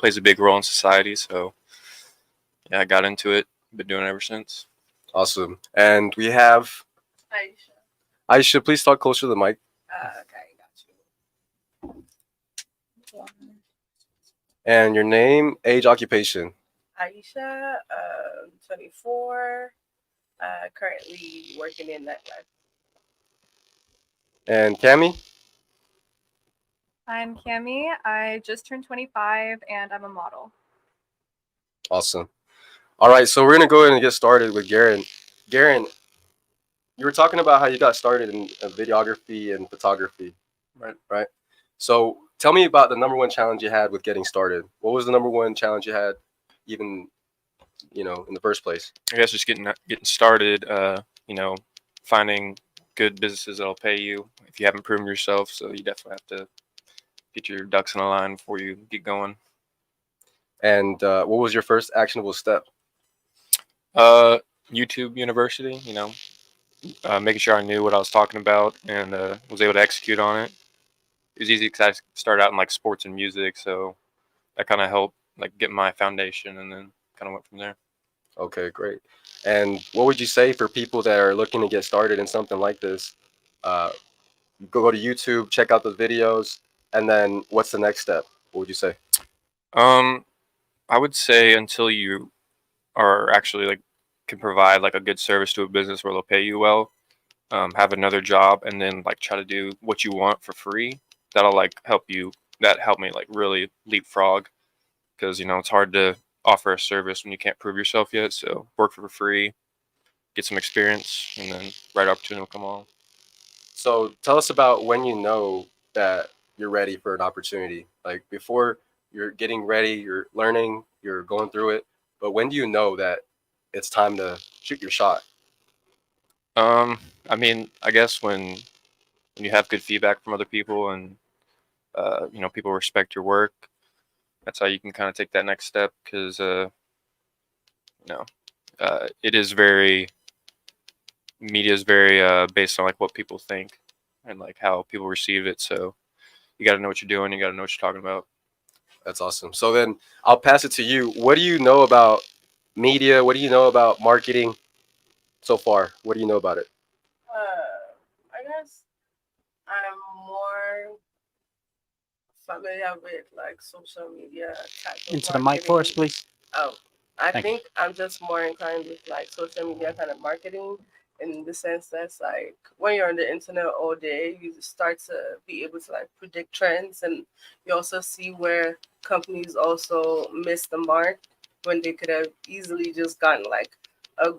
plays a big role in society. So yeah, I got into it. Been doing it ever since. Awesome. And we have Aisha. Aisha. Please talk closer to the mic. Okay, got you. And your name, age, occupation. Aisha, 24, currently working in nightlife. And Cami. I'm Cami. I just turned 25 and I'm a model. Awesome. All right, so we're gonna go ahead and get started with Garen. Garen, you were talking about how you got started in videography and photography, right? So tell me about the number one challenge you had with getting started. What was the number one challenge you had, even in the first place? I guess just getting started. Finding good businesses that'll pay you if you haven't proven yourself. So you definitely have to get your ducks in a line before you get going. And what was your first actionable step? YouTube University. Making sure I knew what I was talking about and was able to execute on it. It was easy because I started out in like sports and music, so that kind of helped like get my foundation, and then kind of went from there. Okay, great. And what would you say for people that are looking to get started in something like this? Uh, go to YouTube, check out the videos, and then what's the next step? What would you say? Um, I would say until you are actually like can provide like a good service to a business where they'll pay you well, have another job, and then like try to do what you want for free. That'll like help you. That helped me like really leapfrog because it's hard to offer a service when you can't prove yourself yet. So work for free, get some experience, and then right opportunity will come along. So tell us about when you know that you're ready for an opportunity. Like before you're getting ready, you're learning, you're going through it. But when do you know that it's time to shoot your shot? I mean, I guess when you have good feedback from other people and people respect your work, that's how you can kind of take that next step because you know it is very media is very based on like what people think and like how people receive it. So you got to know what you're doing. You got to know what you're talking about. That's awesome. So then I'll pass it to you. What do you know about media? What do you know about marketing so far? What do you know about it? I guess I'm more familiar with like social media type of Into the mic for us, marketing. please. Oh, I Thank you. think I'm just more inclined with like social media kind of marketing in the sense that's like when you're on the internet all day, you start to be able to like predict trends, and you also see where companies also miss the mark when they could have easily just gotten like a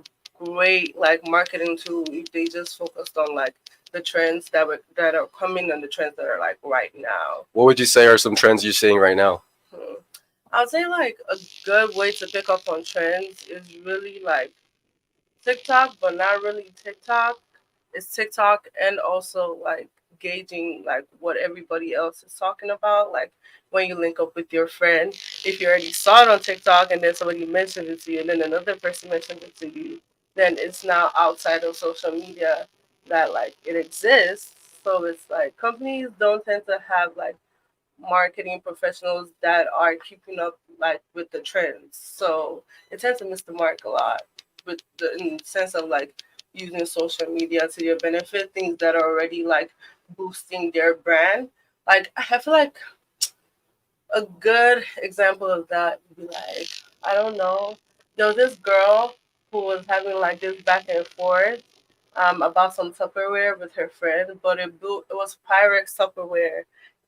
great like marketing tool if they just focused on like the trends that are coming and the trends that are like right now. What would you say are some trends you're seeing right now? Hmm. I'll say like a good way to pick up on trends is really like TikTok, but not really TikTok. It's TikTok and also like gauging like what everybody else is talking about. Like when you link up with your friend, if you already saw it on TikTok and then somebody mentioned it to you and then another person mentioned it to you, then it's now outside of social media that like it exists. So it's like companies don't tend to have like marketing professionals that are keeping up like with the trends. So it tends to miss the mark a lot with the in the sense of like using social media to your benefit, things that are already like boosting their brand. Like I feel like a good example of that would be like, I don't know, there was this girl who was having like this back and forth about some Tupperware with her friend, but it was Pyrex Tupperware.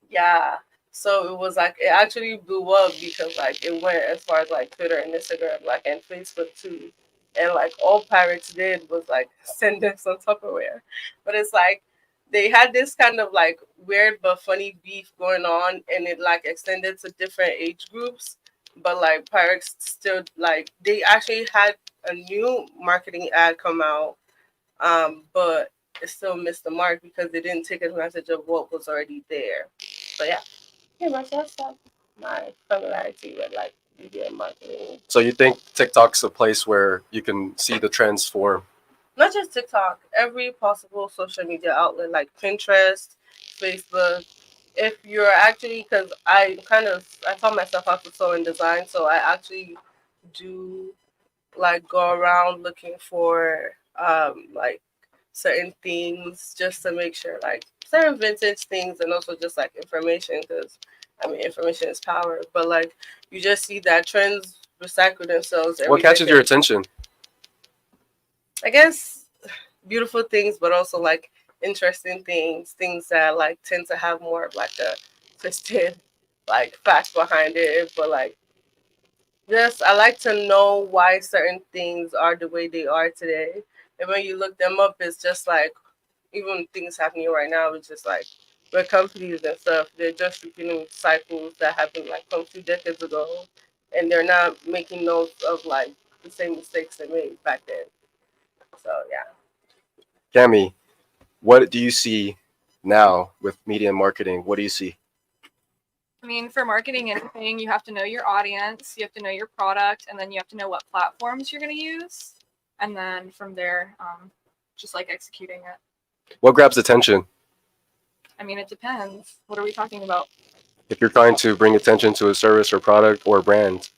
Yeah. So it was like it actually blew up because like it went as far as like Twitter and Instagram, like and Facebook too. And like all Pyrex did was like send them some Tupperware. But it's like they had this kind of like weird but funny beef going on and it like extended to different age groups. But like Pyrex still like they actually had a new marketing ad come out, but it still missed the mark because they didn't take advantage of what was already there. But yeah, pretty much that's like my familiarity with like media marketing. So you think TikTok's a place where you can see the trends form? Not just TikTok, every possible social media outlet like Pinterest, Facebook. if you're actually, because I taught myself how to sew and design, so I actually do like go around looking for like certain things just to make sure, like certain vintage things, and also just like information, because I mean information is power. But like you just see that trends recycle themselves every What catches your decade. attention? I guess beautiful things, but also like interesting things, things that like tend to have more of like a twisted like fact behind it. But like just I like to know why certain things are the way they are today. And when you look them up, it's just like even things happening right now, it's just like with companies and stuff, they're just repeating cycles that happened like from 2 decades ago, and they're not making notes of like the same mistakes they made back then. So yeah. Cami, what do you see now with media and marketing? What do you see? I mean, for marketing anything, you have to know your audience, you have to know your product, and then you have to know what platforms you're going to use. And then from there, just like executing it. What grabs attention? I mean, it depends. What are we talking about? If you're trying to bring attention to a service or product or brand,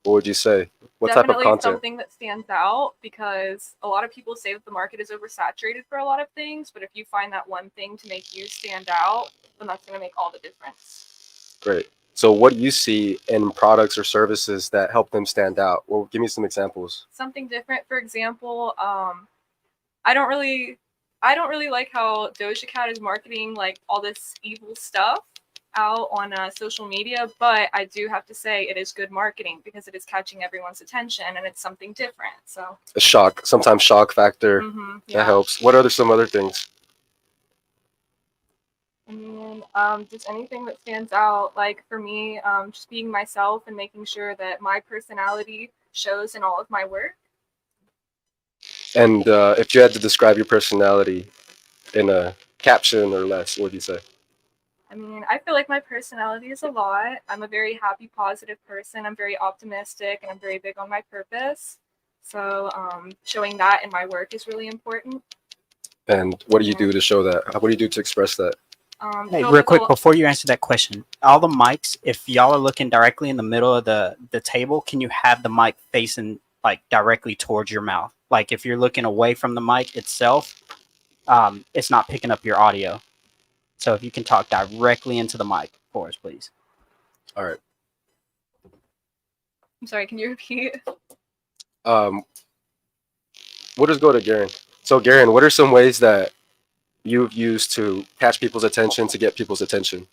what would you say? What type of Definitely content? something that stands out, because a lot of people say that the market is oversaturated for a lot of things, but if you find that one thing to make you stand out, then that's going to make all the difference. Great. So what do you see in products or services that help them stand out? Well, give me some examples. Something different, for example, I don't really like how Doja Cat is marketing like all this evil stuff out on social media, but I do have to say it is good marketing because it is catching everyone's attention and it's something different. So A shock, sometimes shock factor. That yeah. helps. What are some other things? And then just anything that stands out, like for me, just being myself and making sure that my personality shows in all of my work. And if you had to describe your personality in a caption or less, what would you say? I mean, I feel like my personality is a lot. I'm a very happy, positive person. I'm very optimistic and I'm very big on my purpose. So showing that in my work is really important. And what do you do to show that? What do you do to express that? Hey, show up real with quick before you answer that question, all the mics, if y'all are looking directly in the middle of the table, can you have the mic facing like directly towards your mouth? Like if you're looking away from the mic itself, it's not picking up your audio. So if you can talk directly into the mic for us, please. All right. I'm sorry, can you repeat? We'll just go to Garen. So Garen, what are some ways that you've used to catch people's attention, to get people's attention?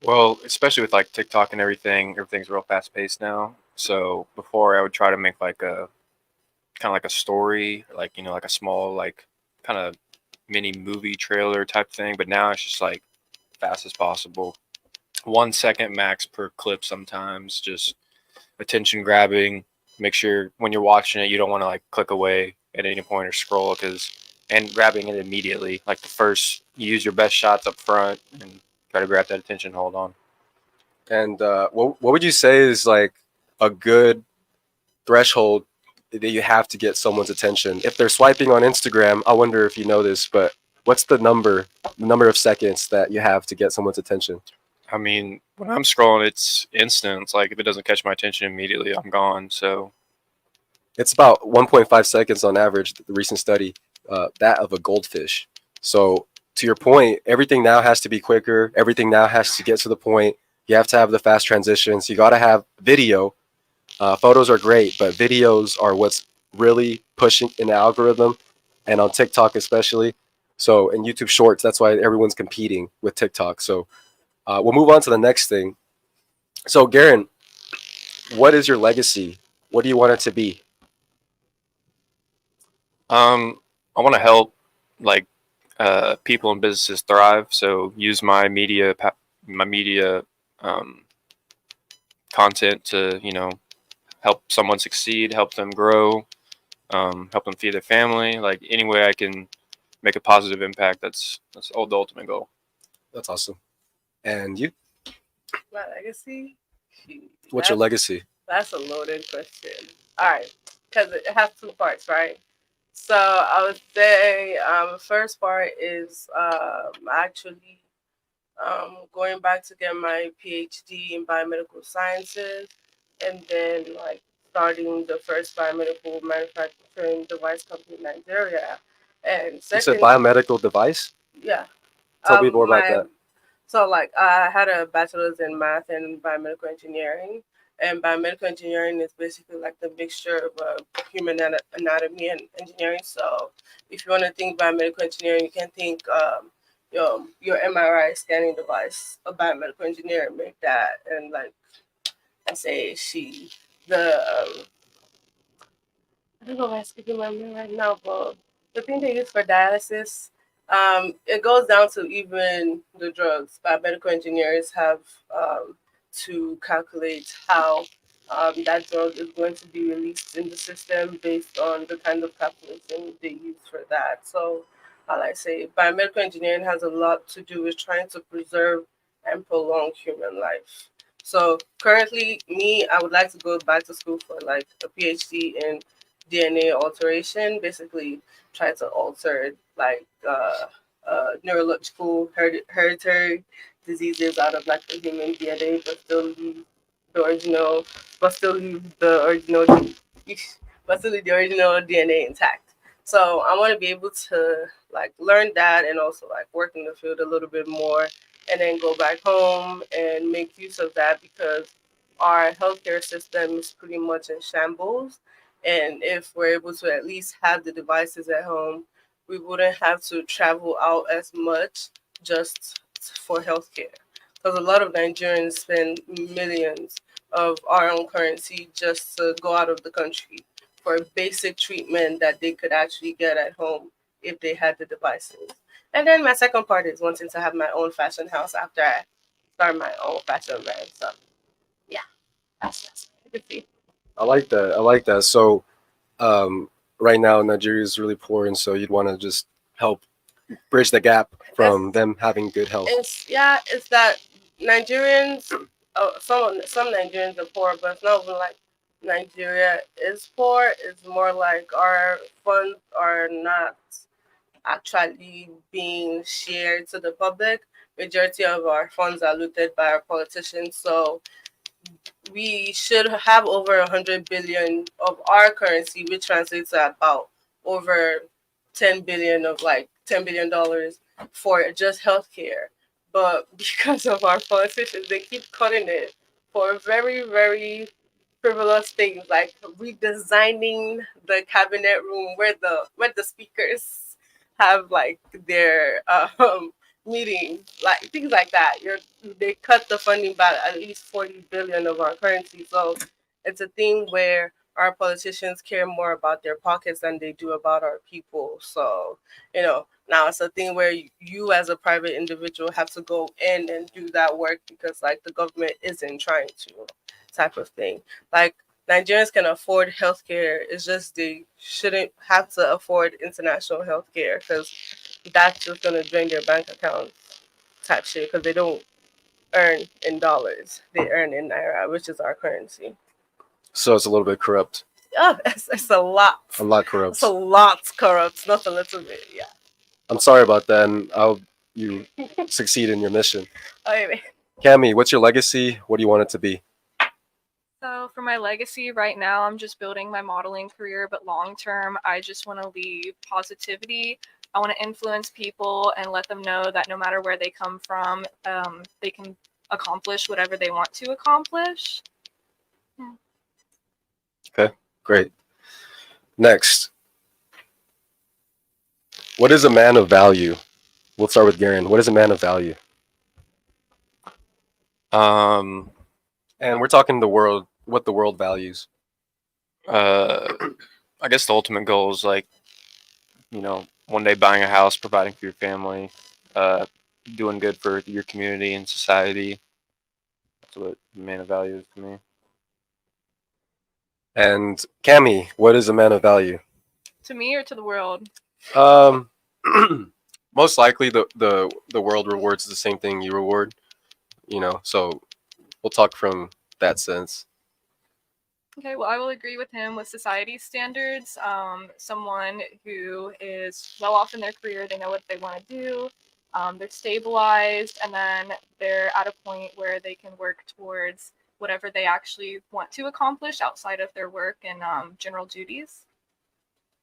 Well, especially with like TikTok and everything, everything's real fast paced now. So before I would try to make like a kind of like a story, like like a small like kind of mini movie trailer type thing. But now it's just like fast as possible. 1 second max per clip sometimes, just attention grabbing. Make sure when you're watching it, you don't want to like click away at any point or scroll and grabbing it immediately. Like the first, you use your best shots up front and try to grab that attention. Hold on. And what would you say is like a good threshold that you have to get someone's attention? If they're swiping on Instagram, I wonder if you know this, but what's the number of seconds that you have to get someone's attention? I mean, when I'm scrolling, it's instant. It's like if it doesn't catch my attention immediately, I'm gone. So It's about 1.5 seconds on average, the recent study, that of a goldfish. So to your point, everything now has to be quicker. Everything now has to get to the point. You have to have the fast transitions. You got to have video. Photos are great, but videos are what's really pushing in the algorithm, and on TikTok especially. So in YouTube Shorts, that's why everyone's competing with TikTok. So we'll move on to the next thing. So Garen, what is your legacy? What do you want it to be? I want to help like people and businesses thrive. So use my media content to help someone succeed, help them grow, help them feed their family. Like any way I can make a positive impact. That's all the ultimate goal. That's awesome. And you, My legacy? what's your legacy? That's a loaded question. All right, because it has two parts, right? So I would say the first part is actually going back to get my PhD in biomedical sciences, and then like starting the first biomedical manufacturing device company in Nigeria. And You said second, biomedical device. yeah, Tell me more about my that. so like I had a bachelor's in math and biomedical engineering, and biomedical engineering is basically like the mixture of human anatomy and engineering. So if you want to think biomedical engineering, you can think your MRI scanning device. A biomedical engineer make that, and like I say, the I don't know if I'm speaking my name right now, but the thing they use for dialysis, it goes down to even the drugs. Biomedical engineers have to calculate how that drug is going to be released in the system based on the kind of calculation they use for that. So, like I say, biomedical engineering has a lot to do with trying to preserve and prolong human life. So currently, me, I would like to go back to school for like a PhD in DNA alteration, basically try to alter like neurological hereditary diseases out of like the human DNA, but still leave the original, but still leave the original, but still leave the original DNA intact. So I want to be able to like learn that and also like work in the field a little bit more, and then go back home and make use of that because our healthcare system is pretty much in shambles, and if we're able to at least have the devices at home, we wouldn't have to travel out as much just for healthcare. Because a lot of Nigerians spend millions of our own currency just to go out of the country for basic treatment that they could actually get at home if they had the devices. And then my second part is wanting to have my own fashion house after I start my own fashion brand. So yeah, that's it. I like that. I like that. So, right now Nigeria is really poor, and so you'd want to just help bridge the gap from them having good health. It's that Nigerians, some Nigerians are poor, but it's not even like Nigeria is poor. It's more like our funds are not actually being shared to the public. Majority of our funds are looted by our politicians. So we should have over 100 billion of our currency, which translates to about over 10 billion of like $10 billion for just healthcare. But because of our politicians, they keep cutting it for very, very frivolous things like redesigning the cabinet room where the speakers have like their meetings, like things like that. They cut the funding by at least 40 billion of our currency. So it's a thing where our politicians care more about their pockets than they do about our people. So, now it's a thing where you as a private individual have to go in and do that work because like the government isn't trying to, type of thing. Like Nigerians can afford healthcare. It's just they shouldn't have to afford international healthcare because that's just gonna drain their bank accounts, type shit. Because they don't earn in dollars; they earn in naira, which is our currency. So it's a little bit corrupt. Yeah, it's a lot. A lot corrupt. It's a lot corrupt, not a little bit. Yeah. I'm sorry about that, and I hope you succeed in your mission. Anyway. Cami, what's your legacy? What do you want it to be? So for my legacy right now, I'm just building my modeling career, but long term, I just want to leave positivity. I want to influence people and let them know that no matter where they come from, they can accomplish whatever they want to accomplish. Okay, great. Next, what is a man of value? We'll start with Garen. What is a man of value? And we're talking the world, what the world values. I guess the ultimate goal is like, one day buying a house, providing for your family, doing good for your community and society. That's what man of value is to me. And Cami, what is a man of value? To me or to the world? Most likely the world rewards the same thing you reward, so we'll talk from that sense. Okay, well, I will agree with him with society's standards. Someone who is well off in their career, they know what they want to do. They're stabilized, and then they're at a point where they can work towards whatever they actually want to accomplish outside of their work and general duties.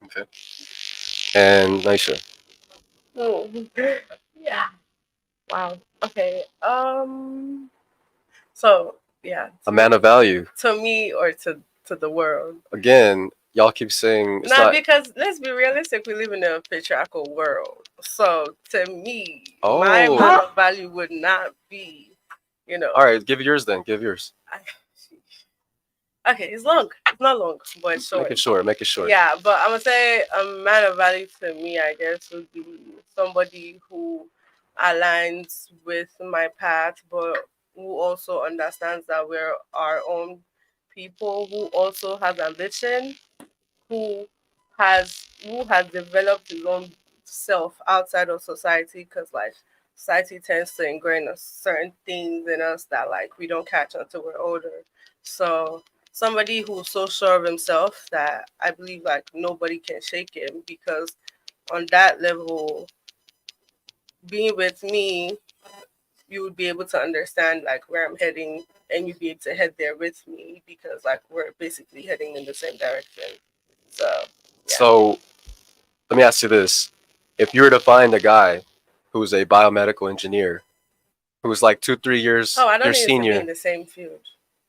Okay. And Nisha. Yeah. Wow. Okay. So yeah. A man of value. To me or to the world. Again, y'all keep saying it's Not not. because let's be realistic. We live in a patriarchal world. So to me, my Oh. man of value would not be, you know. All right, give yours then. Give yours. Okay, it's long. It's not long, but it's short. Make it short. Make it short. Yeah, but I'm gonna say a man of value to me, I guess, would be somebody who aligns with my path, but who also understands that we're our own people, who also has ambition, who has developed his own self outside of society, because like society tends to ingrain certain things in us that like we don't catch until we're older. So somebody who's so sure of himself that I believe like nobody can shake him, because on that level, being with me, you would be able to understand like where I'm heading, and you'd be able to head there with me, because like we're basically heading in the same direction. So yeah. So let me ask you this. If you were to find a guy who's a biomedical engineer, who's like 2-3 years I don't your need to be senior, in the same field.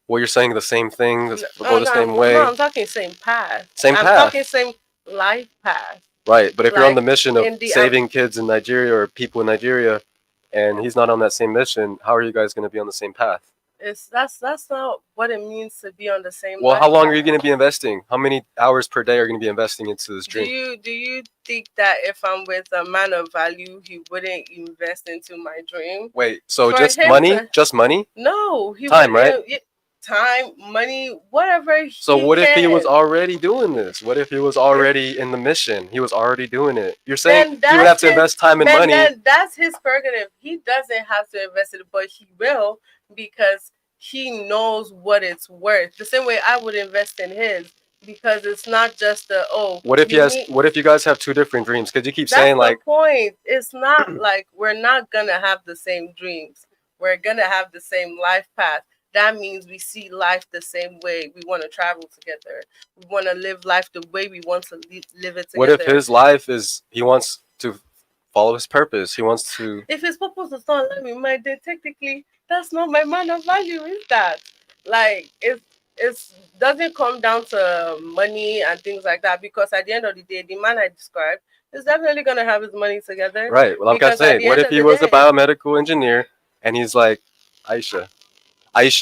well, you're saying the same thing, go the No, same way. No, I'm talking same path. Same I'm path. talking same life path. Right, but if you're on the Like, mission of in the saving kids in Nigeria or people in Nigeria, and he's not on that same mission, how are you guys going to be on the same path? That's not what it means to be on the same. Well, life how long are you path. going to be investing? How many hours per day are you going to be investing into this Do dream? you think that if I'm with a man of value, he wouldn't invest into my dream? Wait, so For just him money? to- Just money? No, he Time, wouldn't- right? yeah, time, money, whatever. So what if he was can. already doing this? What if he was already in the mission? He was already doing it. You're saying Then he would have to that's invest time and money. Then that's his prerogative. He doesn't have to invest it, but he will, because he knows what it's worth. The same way I would invest in his, because it's not just the What if he you has? need- What if you guys have two different dreams? Because you keep That's saying the like, point. It's not like we're not gonna have the same dreams. We're gonna have the same life path. That means we see life the same way. We want to travel together. We want to live life the way we want to live it together. what if his life is he wants to follow his purpose? He wants to. If his purpose is not align with mine, then technically that's not my man of value, is that? Like it's doesn't come down to money and things like that, because at the end of the day, the man I described is definitely gonna have his money together. Right. Well, I'm Because gonna at say, the what end if of he the was a day- biomedical engineer and he's like, Aisha,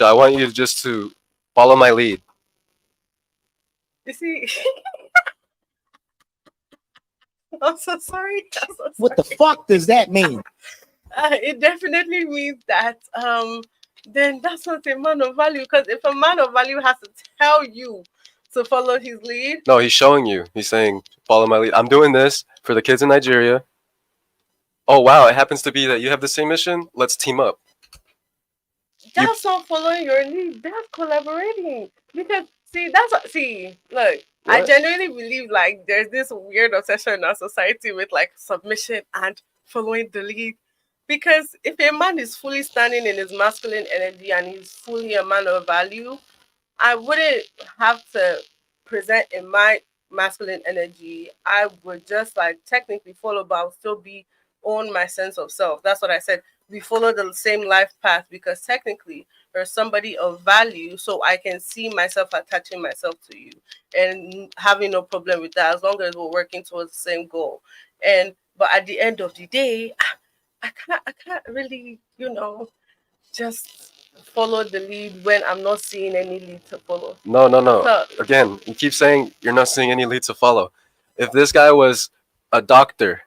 I want you just to follow my lead. You see, I'm so sorry. I'm so What the sorry. fuck does that mean? It definitely means that then that's not a man of value, because if a man of value has to tell you to follow his lead, No, he's showing you. He's saying, follow my lead. I'm doing this for the kids in Nigeria. Oh wow, it happens to be that you have the same mission. Let's team up. that's not following your lead. That's collaborating. Because look, I What? genuinely believe like there's this weird obsession in our society with like submission and following the lead. Because if a man is fully standing in his masculine energy and he's fully a man of value, I wouldn't have to present in my masculine energy. I would just like technically follow, but I'll still be own my sense of self. That's what I said. We follow the same life path, because technically there's somebody of value, so I can see myself attaching myself to you and having no problem with that, as long as we're working towards the same goal. And but at the end of the day, I can't really, just follow the lead when I'm not seeing any lead to follow. No. So Again, you keep saying you're not seeing any lead to follow. If this guy was a doctor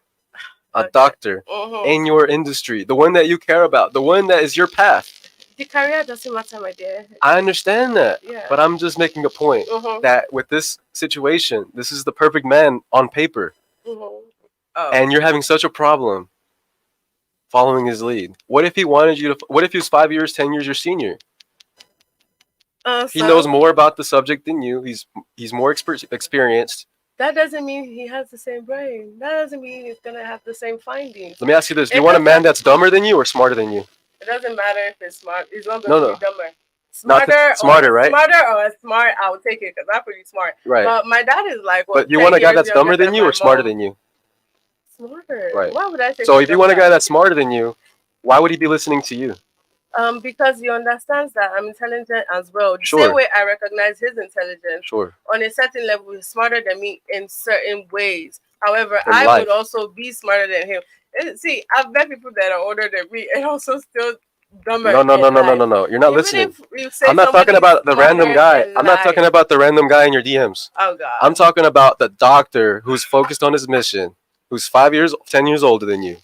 Okay. in your industry, the one that you care about, the one that is your path, the career doesn't matter, my dear. I understand that. Yeah. But I'm just making a point Mhm, that with this situation, this is the perfect man on paper, mhm. Oh. and you're having such a problem following his lead. What if he wanted you to? What if he was 5 years, 10 years your senior? He knows more about the subject than you. He's more experienced. that doesn't mean he has the same brain. That doesn't mean he's gonna have the same findings. Let me ask you this: do you It want a doesn't- man that's dumber than you or smarter than you? It doesn't matter if it's smart. He's not No, going to no. be dumber. Not the- Smarter, smarter, right? Smarter or smart, I'll take it because I'm pretty smart. Right. But my dad is like, what, But you 10 want a guy years that's younger dumber than you my or smarter mom. than you? Smarter. Right. Why would I say? So if you want a guy that's smarter than you, why would he be listening to you? Because he understands that I'm intelligent as well. The Sure. same way I recognize his intelligence Sure. on a certain level, he's smarter than me in certain ways. However, In I life. would also be smarter than him. See, I've met people that are older than me and also still dumber. No, no, in no, no, no, life. no, no. You're not Even listening. if you say I'm not talking somebody's about the random smarter guy. in I'm not talking life- about the random guy in your DMs. Oh God. I'm talking about the doctor who's focused on his mission, who's 5 years, 10 years older than you,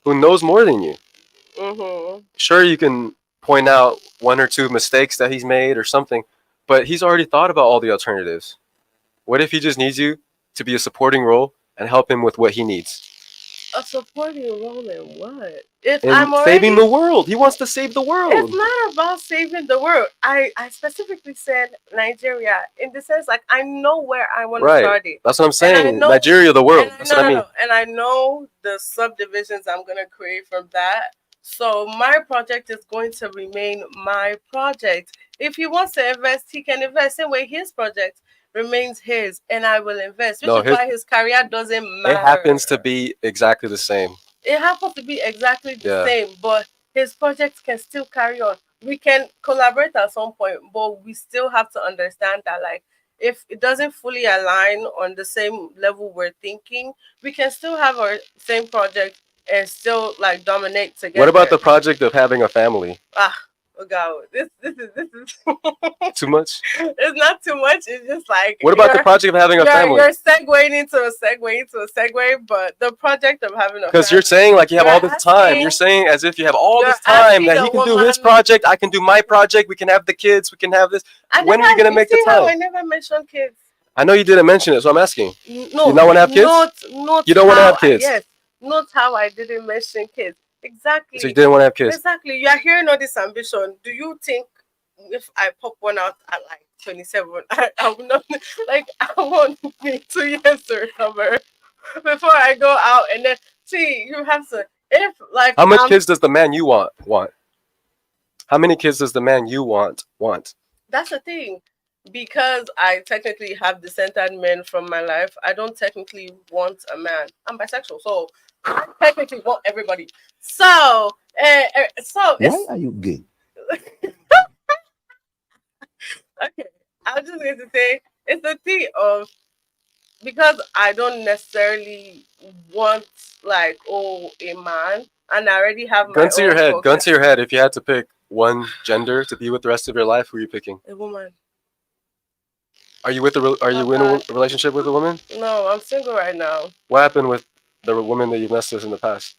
who knows more than you. Mm-hmm. Sure, you can point out one or two mistakes that he's made or something, but he's already thought about all the alternatives. What if he just needs you to be a supporting role and help him with what he needs? A supporting role in what? If In I'm already saving the world. He wants to save the world. It's not about saving the world. I specifically said Nigeria in the sense like I know where I want Right. to start it. That's what I'm I saying. know- Nigeria, the world. And That's what I mean. no. And I know the subdivisions I'm gonna create from that. So my project is going to remain my project. If he wants to invest, he can invest. Same way his project remains his, and I will invest. Which No, is why his career doesn't matter. It happens to be exactly the same. It happens to be exactly the Yeah. same, but his projects can still carry on. We can collaborate at some point, but we still have to understand that, like, if it doesn't fully align on the same level we're thinking, we can still have our same project and still like dominate together. What about the project of having a family? Oh God, this is Too much? it's not too much. It's just like What about the you're- project of having a family? You're segueing into a segue, but the project of having a Because you're family- saying like you have You're all this time. asking- You're saying as if you have all you're this time asking that a he can do his woman- project, I can do my project, we can have the kids, we can have this. When are you gonna make the see how time? I never mentioned kids. I know you didn't mention it, so I'm asking. No, You don't wanna have kids? Not You don't wanna how have kids? Yes, not how I didn't mention kids. Exactly. So you didn't want to have kids. Exactly. You are hearing all this ambition. Do you think if I pop one out at like 27, I will not like I want me 2 years to recover before I go out and then see you have to if like How much kids does the man you want? How many kids does the man you want? That's the thing. Because I technically have dissented men from my life, I don't technically want a man. I'm bisexual, so I technically want everybody. So it's Why are you gay? okay. I was just going to say it's the thing of because I don't necessarily want like a man, and I already have my Gun to your own head. Gun focus. to your head. If you had to pick one gender to be with the rest of your life, who are you picking? A woman. Are you in a relationship with a woman? No, I'm single right now. What happened with the woman that you messed with in the past?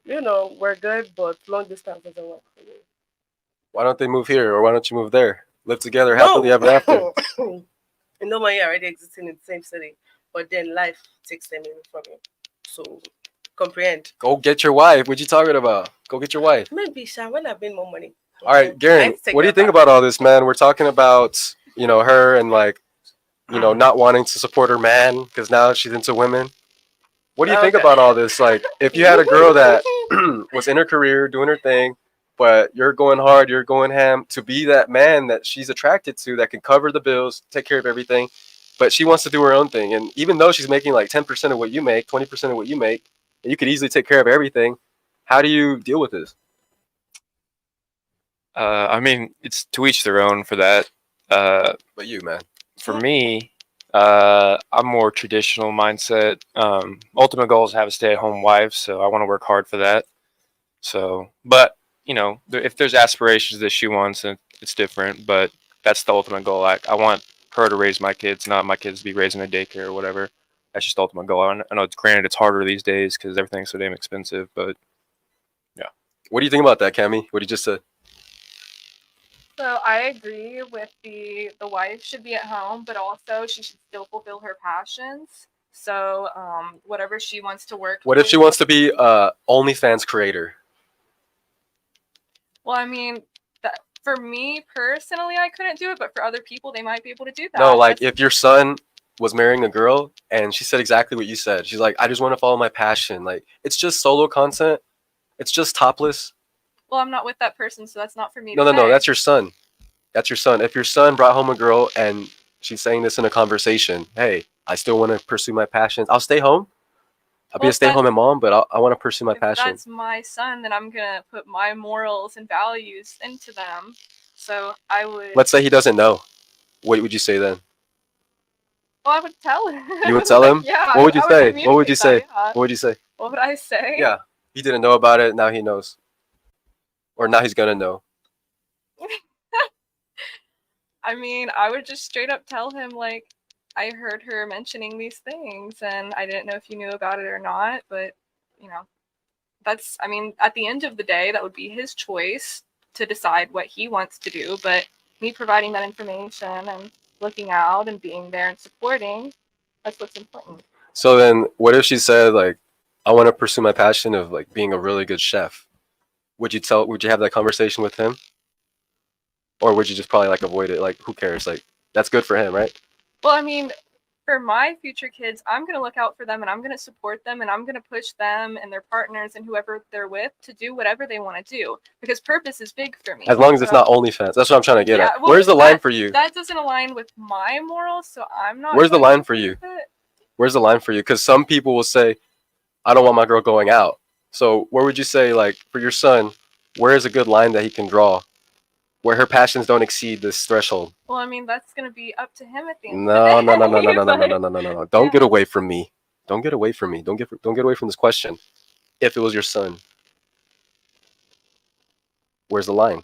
You know, we're good, but long distance doesn't work for me. Why don't they move here, or why don't you move there? Live together happily ever after. You know, when you're already existing in the same city, but then life takes them away from you. So comprehend. Go get your wife. What you talking about? Go get your wife. Maybe Sha, when I been more money. All right, Garen, what do you think about all this, man? We're talking about, her and like, not wanting to support her man because now she's into women. What do you think Okay. about all this? Like, if you had a girl that was in her career doing her thing, but you're going hard, you're going ham to be that man that she's attracted to that can cover the bills, take care of everything, but she wants to do her own thing. And even though she's making like 10% of what you make, 20% of what you make, and you could easily take care of everything, how do you deal with this? I mean, it's to each their own for that. But you, man. For me, I'm more traditional mindset. Ultimate goal is to have a stay-at-home wife, so I want to work hard for that. So, but if there's aspirations that she wants, and it's different. But that's the ultimate goal. I want her to raise my kids, not my kids to be raised in a daycare or whatever. That's just the ultimate goal. I know it's harder these days because everything's so damn expensive. But yeah. What do you think about that, Cammy? What you just said? So I agree with the wife should be at home, but also she should still fulfill her passions. So whatever she wants to work. What if she wants to be OnlyFans creator? Well, I mean, for me personally, I couldn't do it, but for other people, they might be able to do that. No, like if your son was marrying a girl, and she said exactly what you said. She's like, I just want to follow my passion. Like, it's just solo content. It's just topless. Well, I'm not with that person, so that's not for me No, to no, no. say. That's your son. That's your son. If your son brought home a girl and she's saying this in a conversation, hey, I still want to pursue my passions. I'll stay home. I'll be Well, a if stay-home mom, but I want to pursue my if passion. that's my son, then I'm gonna put my morals and values into them. So I would. Let's say he doesn't know. What would you say then? Well, I would tell him. You would tell him? Yeah. What would you I say? What would communicate you say? that, yeah. What would you say? What would I say? Yeah, he didn't know about it. Now he knows, or now he's gonna know. I mean, I would just straight up tell him, like, I heard her mentioning these things, and I didn't know if you knew about it or not, but, you know, that's, I mean, at the end of the day, that would be his choice to decide what he wants to do, but me providing that information and looking out and being there and supporting, that's what's important. So then, what if she said like, I want to pursue my passion of like being a really good chef? Would you tell? Would you have that conversation with him, or would you just probably like avoid it? Like, who cares? Like, that's good for him, right? Well, I mean, for my future kids, I'm going to look out for them and I'm going to support them and I'm going to push them and their partners and whoever they're with to do whatever they want to do because purpose is big for me. As long as it's So- not OnlyFans. That's what I'm trying to get Yeah, at. well, Where's the line for you? That doesn't align with my morals, so I'm not. Where's the going line to for you? use it. Where's the line for you? Because some people will say, I don't want my girl going out. So where would you say, like, for your son, where is a good line that he can draw where her passions don't exceed this threshold? Well, I mean, that's going to be up to him at the end. No, of the no, no, no, day, no, no, no, but- no, no, no, no, no. Don't Yeah. get away from me. Don't get away from me. Don't get away from this question. If it was your son, where's the line?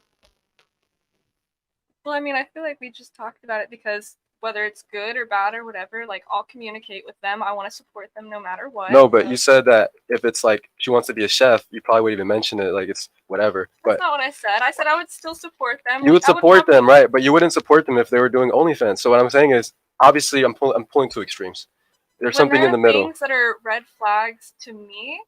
Well, I mean, I feel like we just talked about it because whether it's good or bad or whatever, like I'll communicate with them. I want to support them no matter what. No, but so- you said that if it's like she wants to be a chef, you probably wouldn't even mention it. Like it's whatever. That's But not what I said. I said I would still support them. you would Like, I support them, probably- right? But you wouldn't support them if they were doing OnlyFans. So what I'm saying is, obviously, I'm pulling two extremes. There's when something there in the are middle. Things that are red flags to me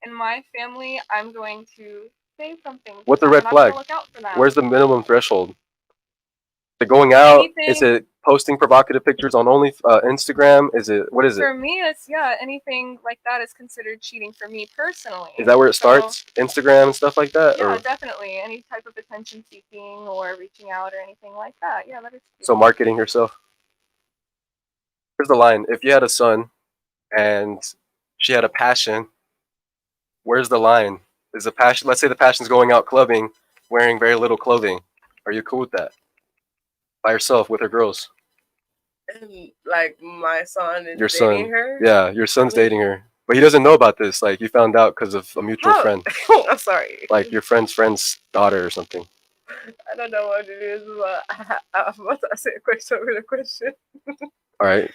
and my family, I'm going to say something. to What's a them, red and I'm gonna flag? Look out for them. Where's the minimum threshold? The going out? Anything- Is it posting provocative pictures on Instagram? Is it what is it? For me, it's anything like that is considered cheating for me personally. Is that where it So, starts? Instagram and stuff like that? Yeah, Or definitely. Any type of attention seeking or reaching out or anything like that. Yeah, that is. so marketing herself? Here's the line. If you had a son and she had a passion, where's the line? Is the passion, let's say the passion's going out clubbing, wearing very little clothing. Are you cool with that? By herself with her girls? And like my son is Your dating son. her. Yeah, your son's dating her. But he doesn't know about this. Like you found out because of a mutual How- friend. I'm sorry. Like your friend's daughter or something. I don't know what it is, but I'm about to ask a question with a question. All right.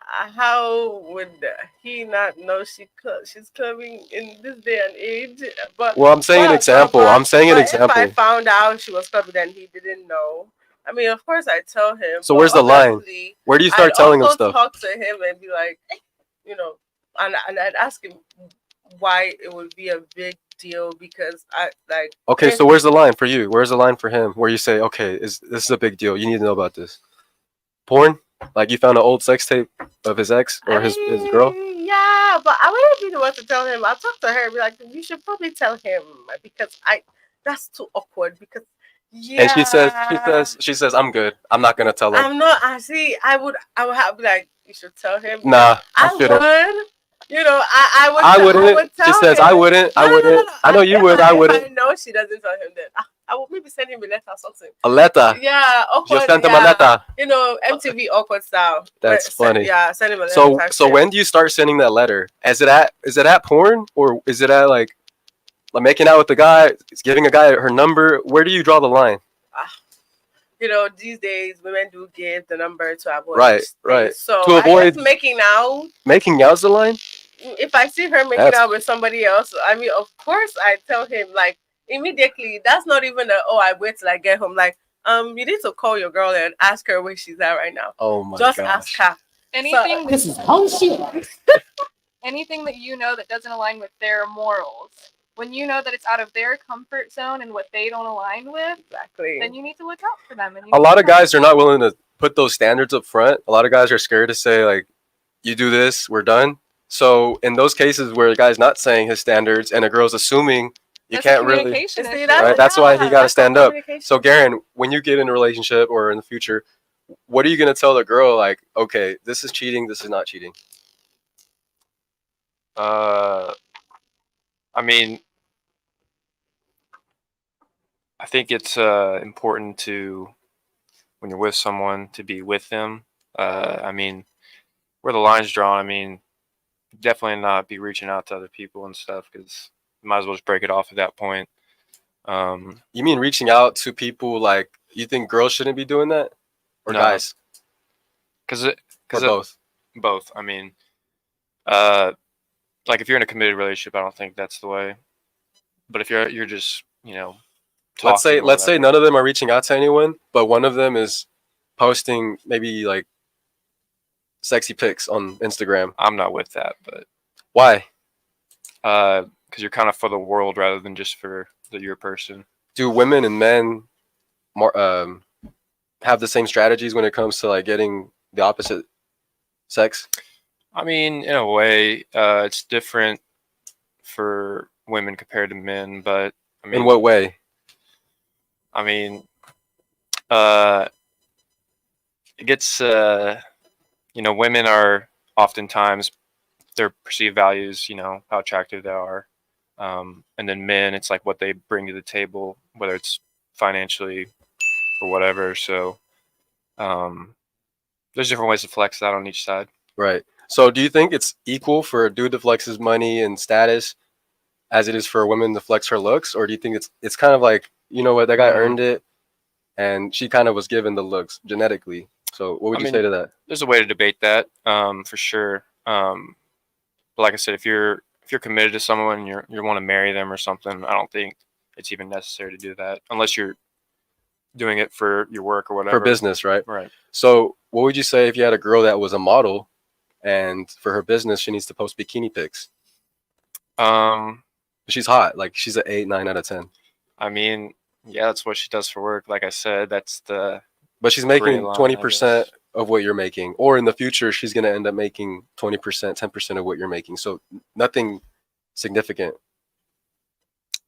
How would he not know she's coming in this day and age? But Well, I'm saying an example. I'm saying an but If I example. found out she was coming and he didn't know, I mean, of course I tell him. So but where's the line? obviously, Where do you start I'd telling him also stuff? talk to him and be like, you know, and I'd ask him why it would be a big deal because I like. Okay, if- so where's the line for you? Where's the line for him? Where you say, okay, this is a big deal. You need to know about this. Porn? Like you found an old sex tape of his ex or his girl? Yeah, but I wouldn't be the one to tell him. I'll talk to her and be like, you should probably tell him because that's too awkward because And she says, I'm good. I'm not gonna tell him. I'm not. I see. I would have like you should tell him. Nah, I I shouldn't. would. You know, I would. I wouldn't. would She tell says, him. I wouldn't. I No, no, no, wouldn't. no, I know you would. I If wouldn't. I know she doesn't tell him then. I would maybe send him a letter or something. A letter. Yeah, awkward. Just sent him a yeah. letter. You know, MTV awkward style. That's funny. Yeah, send him a letter. So type so shit. when do you start sending that letter? Is it at porn or is it at like making out with the guy, giving a guy her number? Where do you draw the line? You know, these days women do give the number to avoid. Right, these right. things. So To I avoid- guess making out. Making out's the line? If I see her making That's- out with somebody else, I mean, of course, I tell him like immediately. That's not even I wait till I get home. Like, you need to call your girl and ask her where she's at right now. Oh my Just gosh. ask her. Anything, This is bullshit. anything that you know that doesn't align with their morals. When you know that it's out of their comfort zone and what they don't align with, Exactly. then you need to look out for them. And you A need lot to of guys are not willing to put those standards up front. A lot of guys are scared to say like, you do this, we're done. So in those cases where the guy's not saying his standards and a girl's assuming, you That's a can't really. communication See, issue. Right? That's why he got to that's stand called up. communication. So Garen, when you get in a relationship or in the future, what are you gonna tell the girl? Like, okay, this is cheating. This is not cheating. I mean, I think it's important to, when you're with someone, to be with them. I mean, where the line's drawn, I mean, definitely not be reaching out to other people and stuff, because you might as well just break it off at that point. You mean reaching out to people? Like, you think girls shouldn't be doing that, or No. guys, Because or both? both. I mean, like if you're in a committed relationship, I don't think that's the way. But if you're just, you know, Let's say talking or whatever, none of them are reaching out to anyone, but one of them is posting maybe like sexy pics on Instagram. I'm not with that, but Why? because you're kind of for the world rather than just for your person. Do women and men more have the same strategies when it comes to like getting the opposite sex? I mean, in a way, it's different for women compared to men, but I mean, In what way? I mean, it gets, you know, women are oftentimes their perceived values, you know, how attractive they are. And then men, it's like what they bring to the table, whether it's financially or whatever. So there's different ways to flex that on each side. Right. So do you think it's equal for a dude to flex his money and status as it is for a woman to flex her looks, or do you think it's kind of like, you know what, that guy earned it, and she kind of was given the looks genetically? So what would you say to that? There's a way to debate that, for sure. But like I said, if you're committed to someone and you want to marry them or something, I don't think it's even necessary to do that unless you're doing it for your work or whatever. For business, right? Right. So what would you say if you had a girl that was a model and for her business she needs to post bikini pics? She's hot, like she's an 8, 9 out of 10. I mean, yeah, that's what she does for work. Like I said, that's the But she's gray making line, 20% I guess. of what you're making, or in the future she's going to end up making 20%, 10% of what you're making. So nothing significant.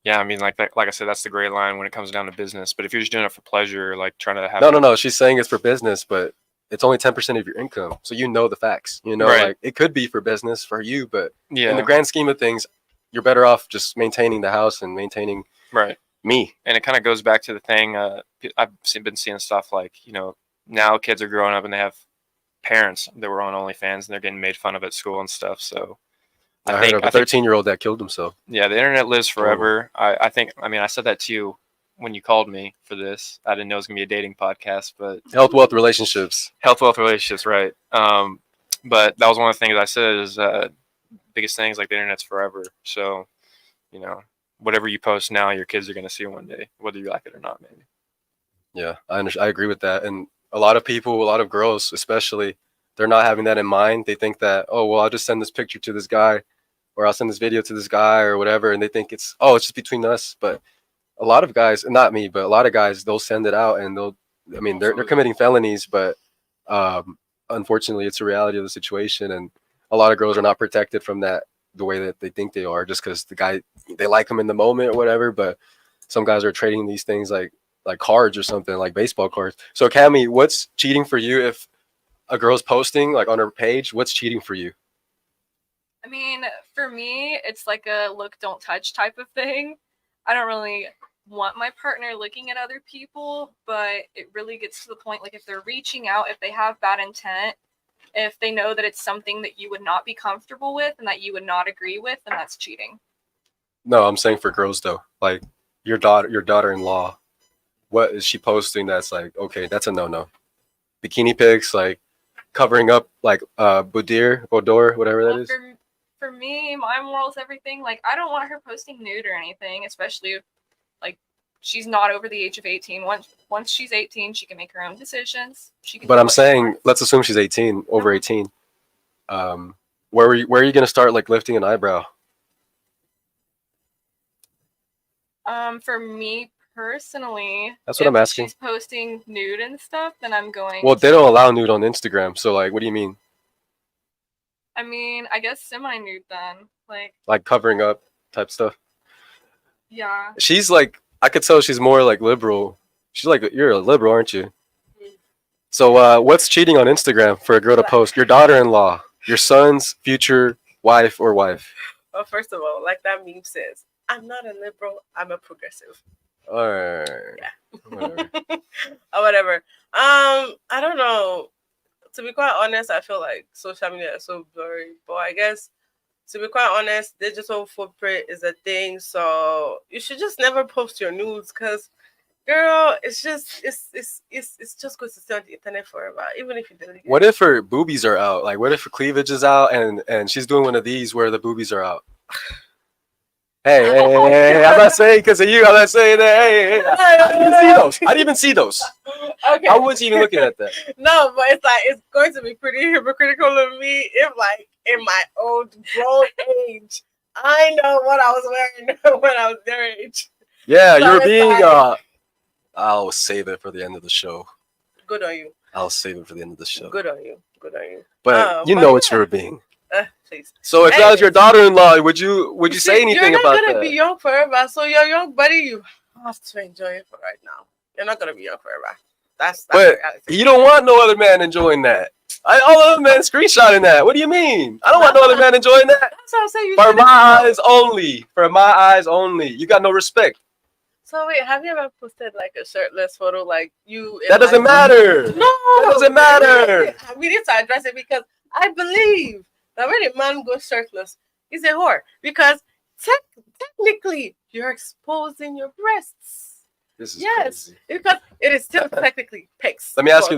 Yeah, I mean, like that, like I said, that's the gray line when it comes down to business. But if you're just doing it for pleasure, like trying to have No. She's saying it's for business, but it's only 10% of your income. So you know the facts. You know, Right. like it could be for business for you, but yeah, in the grand scheme of things, you're better off just maintaining the house and maintaining right. me. And it kind of goes back to the thing. Been seeing stuff like, you know, now kids are growing up and they have parents that were on OnlyFans and they're getting made fun of at school and stuff. So I heard of a 13-year-old that killed himself. yeah, the internet lives forever. I think, I mean, I said that to you when you called me for this. I didn't know it was gonna be a dating podcast, but Health, wealth, relationships. health, wealth, relationships, right? But that was one of the things I said is biggest things like the internet's forever. So, you know, whatever you post now, your kids are gonna see one day, whether you like it or not, maybe. Yeah, I agree with that. And a lot of people, a lot of girls especially, they're not having that in mind. They think that, oh, well, I'll just send this picture to this guy, or I'll send this video to this guy or whatever, and they think it's just between us. But a lot of guys, not me, but a lot of guys, they'll send it out and they're committing felonies, but unfortunately it's a reality of the situation, and a lot of girls are not protected from that the way that they think they are, just because the guy, they like him in the moment or whatever. But some guys are trading these things like cards or something, like baseball cards. So Cami, what's cheating for you? If a girl's posting like on her page, what's cheating for you? I mean, for me, it's like a look, don't touch type of thing. I don't really want my partner looking at other people, but it really gets to the point, like if they're reaching out, if they have bad intent, if they know that it's something that you would not be comfortable with and that you would not agree with, then that's cheating. No, I'm saying for girls though, like your daughter-in-law, what is she posting that's like, okay, that's a no-no? Bikini pics, like covering up like boudoir, whatever that Well, is. for me, my morals, everything, like I don't want her posting nude or anything, especially if like she's not over the age of 18. Once she's 18, she can make her own decisions. She can But do I'm what she saying, wants. let's assume she's 18, over 18. Where are you gonna start like lifting an eyebrow? For me personally, That's what if I'm asking. she's posting nude and stuff, then I'm going. Well, they don't allow nude on Instagram. So like, what do you mean? I mean, I guess semi-nude then. Like covering up type stuff. Yeah. She's like, I could tell she's more like liberal. She's like, you're a liberal, aren't you? So what's cheating on Instagram for a girl to post? Your daughter-in-law, your son's future wife or wife. Well, first of all, like that meme says, I'm not a liberal, I'm a progressive. All right. Yeah. Whatever. Or whatever. I don't know. To be quite honest, I feel like social media is so blurry. But I guess, to be quite honest, digital footprint is a thing. So you should just never post your nudes, because, girl, it's just going to stay on the internet forever, even if you delete it. What if her boobies are out? Like, what if her cleavage is out and she's doing one of these where the boobies are out? Hey, I'm not saying because of you. I'm not saying that. Hey, I didn't see those. I didn't even see those. Okay. I wasn't even looking at that. No, but it's like, it's going to be pretty hypocritical of me if, like, in my old grown age, I know what I was wearing when I was their age. Yeah, So you're it's being. like- I'll save it for the end of the show. Good on you. I'll save it for the end of the show. Good on you. Good on you. But you but know what yeah. you're being. Please. So if that was your Anyways. daughter-in-law, would you say anything You're about not gonna that? be young forever, so your young buddy, you have to enjoy it for right now. You're not gonna be young forever. That's But the reality. you don't want no other man enjoying that. All other men screenshotting that. What do you mean? I don't want no other man enjoying that. That's what I'm saying. You For shouldn't- my eyes only. For my eyes only. You got no respect. So wait, have you ever posted like a shirtless photo, like you? in, That doesn't like- matter. No, That doesn't matter. We need to address it, because I believe that when a man goes shirtless, he's a whore, because technically you're exposing your breasts. This is Yes, crazy. because it is still technically pics. Let me ask you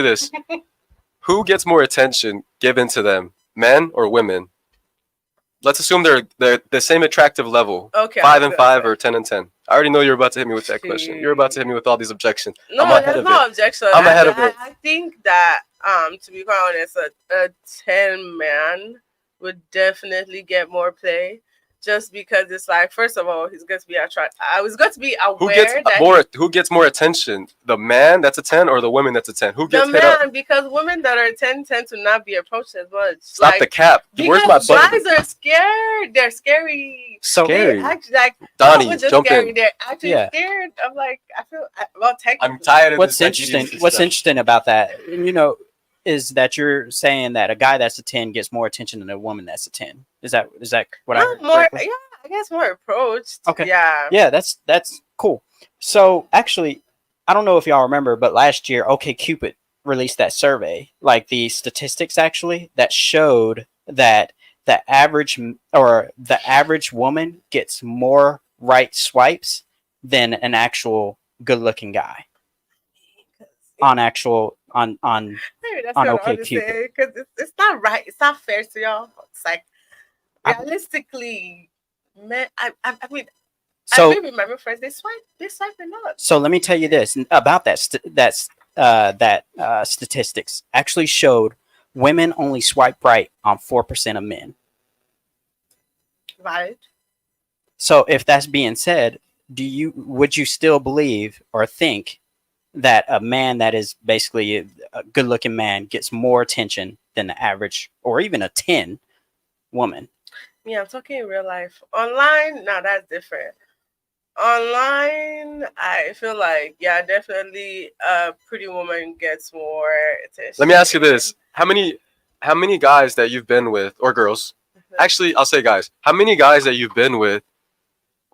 this. Who gets more attention given to them, men or women? Let's assume they're the same attractive level. Okay. 5 and 5 or 10 and 10. I already know you're about to hit me with that question. You're about to hit me with all these objections. No, I'm ahead there's of no it. objection. I'm ahead of it. I think that to be quite honest, a 10 man would definitely get more play, just because it's like, first of all, he's going to be attracted. I was going to be aware Who gets more attention? The man that's a 10 or the woman that's a 10? Who gets the hit up? man, because women that are 10 tend to not be approached as much. Stop like, the cap. Where's my because button? guys are scared. They're scary. So Scary. They act like Donnie, not just jump scary. in. They're actually Yeah. scared. I'm like, I feel well. Technically, I'm tired of what's this interesting? Nigerian What's stuff. interesting about that, is that you're saying that a guy that's a 10 gets more attention than a woman that's a 10. Is that what I Not heard? more. correctly? Yeah, I guess more approached. Okay. Yeah. Yeah, that's cool. So actually, I don't know if y'all remember, but last year, OkCupid released that survey, like the statistics actually, that showed that the average woman gets more right swipes than an actual good-looking guy on Maybe that's on what I OkCupid. because it's not right. It's not fair to y'all. It's like I- realistically, man. I mean, so. I maybe my friends they swipe a lot. So let me tell you this about that. Statistics actually showed women only swipe right on 4% of men. Right. So if that's being said, would you still believe or think that a man that is basically a good-looking man gets more attention than the average or even a 10 woman? Yeah, I'm talking in real life. Online, now that's different. Online, I feel like, yeah, definitely a pretty woman gets more attention. Let me ask you this: How many guys that you've been with, or girls? Actually, I'll say guys. How many guys that you've been with,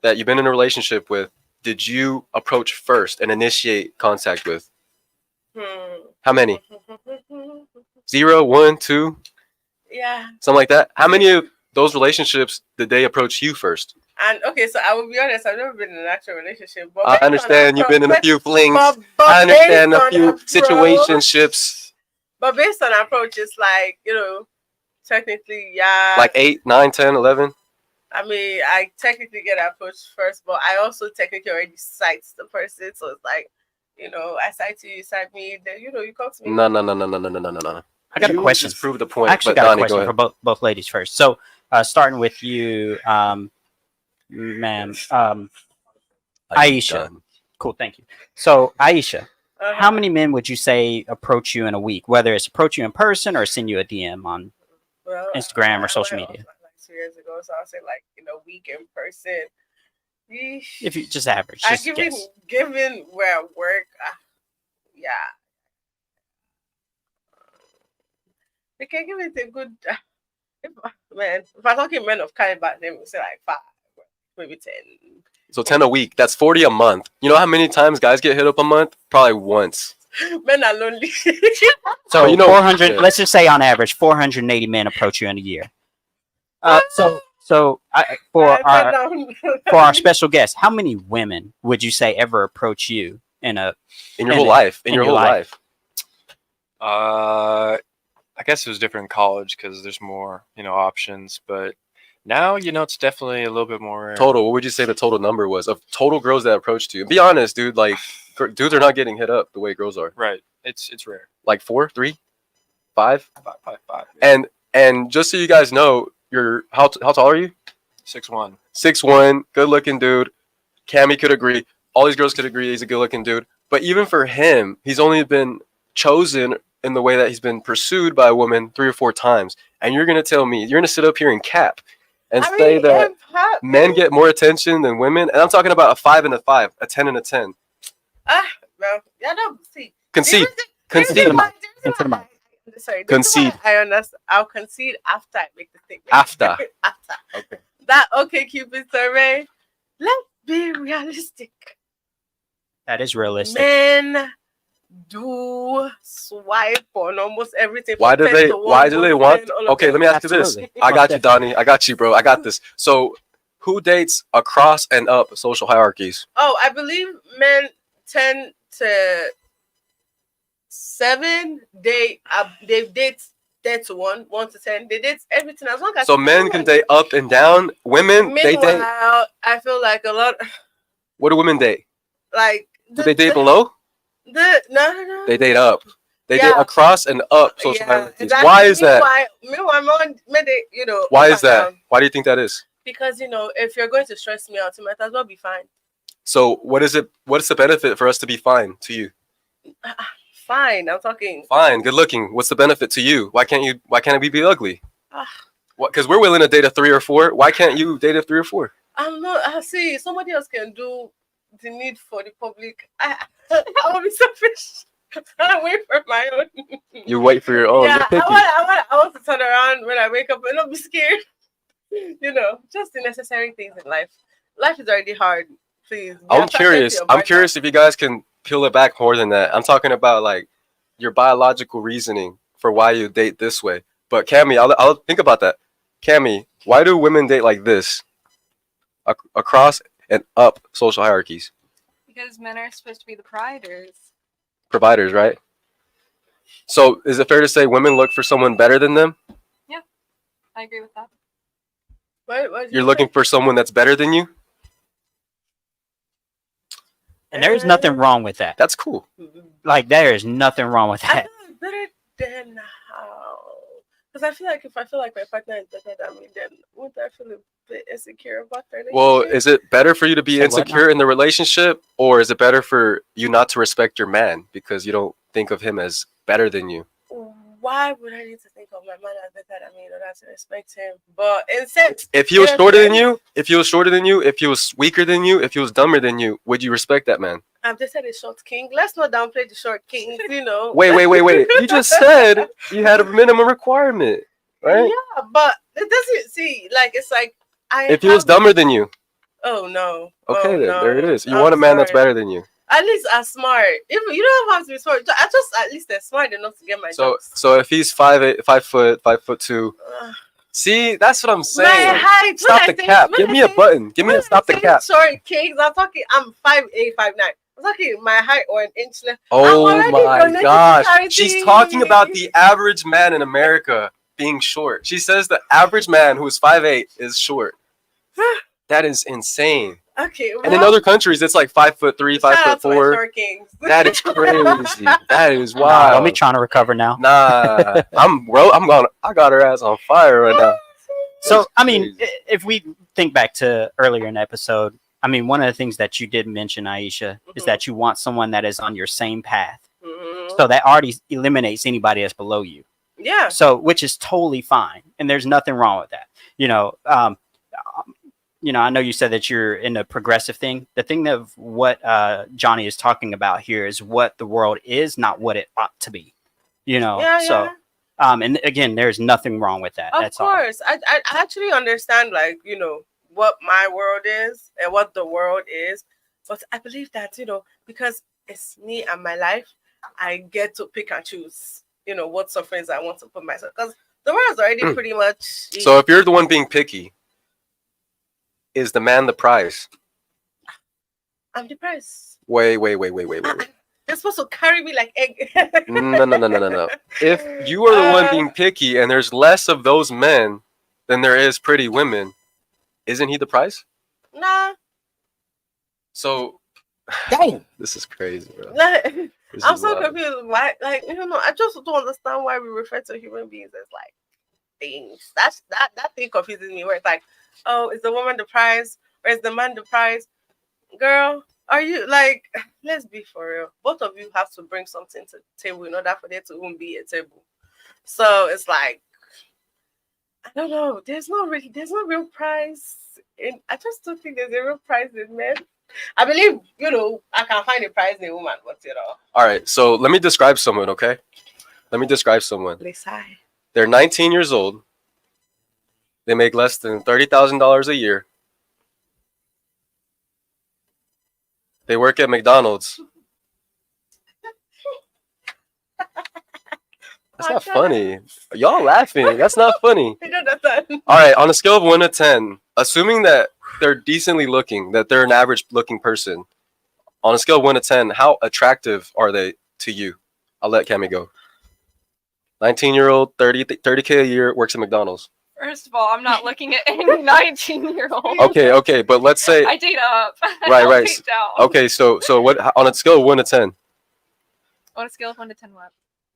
that you've been in a relationship with, did you approach first and initiate contact with? How many? 0, 1, 2, Yeah. something like that. How many of those relationships did they approach you first? And okay, so I will be honest, I've never been in an actual relationship. But I based on understand you've been in a approach- few flings. but I understand based a on few approach- situationships, But based on approach, it's like, technically, yeah. like 8, 9, 10, 11. I mean, I technically get approached first, but I also technically already cite the person. So it's like, I cite you, you cite me, then, you come to me. No. I got a You question. Just prove the point. I actually but got Donnie, a question go for ahead. both ladies first. So starting with you, ma'am, I'm Aisha. done. Cool, thank you. So, Aisha, Uh-huh. how many men would you say approach you in a week, whether it's approach you in person or send you a DM on Well, Instagram or I social went media? off like 2 years ago, so I'll say like in a week in person. If you just average, I just given guess. given where I work, yeah, they can give it a good. If I'm talking men of caliber, then we say like 5, maybe 10. So 10 a week. That's 40 a month. You know how many times guys get hit up a month? Probably once. Men are lonely. So But you know- 400. yeah. Let's just say on average, 480 men approach you in a year. For our special guest, how many women would you say ever approach you in a? In your In whole it. life. In In your your whole life. life. I guess it was different in college because there's more, options. But now, it's definitely a little bit more rare. Total. What would you say the total number was of total girls that approached you? Be honest, dude. Like, dudes are not getting hit up the way girls are. Right. It's rare. Like 4, 3, 5. Five. And just so you guys know, you're how tall are you? 6'1". 6'1", good looking dude. Cammy could agree. All these girls could agree he's a good looking dude. But even for him, he's only been chosen in the way that he's been pursued by a woman 3 or 4 times. And you're gonna tell me, you're gonna sit up here and cap and say that men get more attention than women. And I'm talking about a 5 and a 5, a 10 and a 10. Well, yeah, no, see. Concede. Concede. Into the mic. Into the mic. Sorry. Concede. I understand. I'll concede after I make the statement. After. After. Okay. That Cupid survey. Let's be realistic. That is realistic. Men do swipe on almost everything. Why do from they 10 to 1, why do they 1 to want 10, all of okay, them. let me ask you this. Absolutely. I got you, Donnie. I got you, bro. I got this. So who dates across and up social hierarchies? Oh, I believe men 10 to 7 they date 10 to 1, 1 to 10. They date everything as long as So men can date up and down. Women, they date. Meanwhile, I feel like a lot What do women date? like Do they date below? no. They date up. They date Yeah. across and up social hierarchies. exactly. Why is that? Meanwhile, men they, Why up is and that? down. Why do you think that is? Because if you're going to stress me out, you might as well be fine. So what is it? What is the benefit for us to be fine to you? Fine, I'm talking. Fine, good looking. What's the benefit to you? Why can't we be ugly? Ah. What? Because we're willing to date a 3 or 4. Why can't you date a 3 or 4? I'm not. I see. Somebody else can do the need for the public. I will be selfish. I wait for my own. You wait for your own. yeah, You're picky. I want to turn around when I wake up and not be scared. Just the necessary things in life. Life is already hard. Please. be I'm attracted to curious. your I'm partner. curious if you guys can peel it back more than that. I'm talking about like your biological reasoning for why you date this way. But Cammy, I'll think about that. Cammy, why do women date like this? Across and up social hierarchies. Because men are supposed to be the providers. Providers, right? So is it fair to say women look for someone better than them? I agree with that. What You're looking for someone that's better than you? And there's nothing wrong with that. That's cool. Like there is nothing wrong with I that. feel like better than how. Because I feel like if I feel like my partner is better than me, then wouldn't I feel a bit insecure about that? Well, is it better for you to be Say what insecure in the relationship, or is it better for you not to respect your man because you don't think of him as better than you? Why would I need to think of my man as better than me in order to respect him? But in sense, If he was Yeah, shorter yeah. than you, if he was shorter than you, if he was weaker than you, if he was dumber than you, would you respect that man? I've just said a short king. Let's not downplay the short kings, Wait. You just said you had a minimum requirement, right? Yeah, but it doesn't see like it's like I. If he was have- dumber than you, Oh no. okay, Oh, then no. there it is. You I'm want a man that's sorry. better than you. At least as smart. Even you don't have to be smart. I just at least they're smart enough to get my So jokes. so if he's 5'8", 5'2", Ugh. see, that's what I'm My saying. height. Stop when the I say- cap. when Give I me a say- button. Give me when a stop I the say cap. Short kings. I'm talking. I'm 5'8", 5'9". I'm talking my height or an inch left. Oh already my donating gosh. charity. She's talking about the average man in America being short. She says the average man who is 5'8" is short. That is insane. Okay. And in other countries, it's like 5'3", shout out to my 5'4". short kings. That is crazy. That is Nah, wild. don't be trying to recover now. Nah, I got her ass on fire right now. So, I mean, Crazy. if we think back to earlier in the episode, I mean, one of the things that you did mention, Aisha, is Mhm. that you want someone that is on your same path. Mhm. So that already eliminates anybody that's below you. Yeah. So, which is totally fine, and there's nothing wrong with that. I know you said that you're in a progressive thing. The thing of what Johnny is talking about here is what the world is, not what it ought to be. Yeah, So, yeah. and again, there's nothing wrong with that. Of That's all. course. I actually understand, like, what my world is and what the world is. But I believe that, because it's me and my life, I get to pick and choose, what sufferings I want to put myself. Because the world's already pretty much. So if you're the one being picky, is the man the prize? I'm depressed. Wait. They're supposed to carry me like egg. No. If you are the one being picky and there's less of those men than there is pretty women, isn't he the prize? Nah. So, Dang. this is crazy, bro. This I'm is so wild. confused. Why? Like, I just don't understand why we refer to human beings as like things. That thing confuses me. Where it's like, oh, is the woman the prize or is the man the prize? Girl, are you like? Let's be for real. Both of you have to bring something to the table in order for there to even be a table. So it's like, I don't know. There's no real prize. I just don't think there's a real prize in men. I believe, I can find a prize in a woman, but All right, so let me describe someone, okay? Let me describe someone. please, hi. They're 19 years old. They make less than $30,000 a year. They work at McDonald's. That's not funny. Y'all laughing. That's not funny. I don't understand. All right, on a scale of 1 to 10, assuming that they're decently looking, that they're an average looking person, on a scale of 1 to 10, how attractive are they to you? I'll let Cammy go. 19-year-old, 30K a year, works at McDonald's. First of all, I'm not looking at any 19-year-old. Okay, but let's say I date up. I Right, don't right. date down. okay, so what on a scale of 1 to 10, On a scale of 1 to 10, what?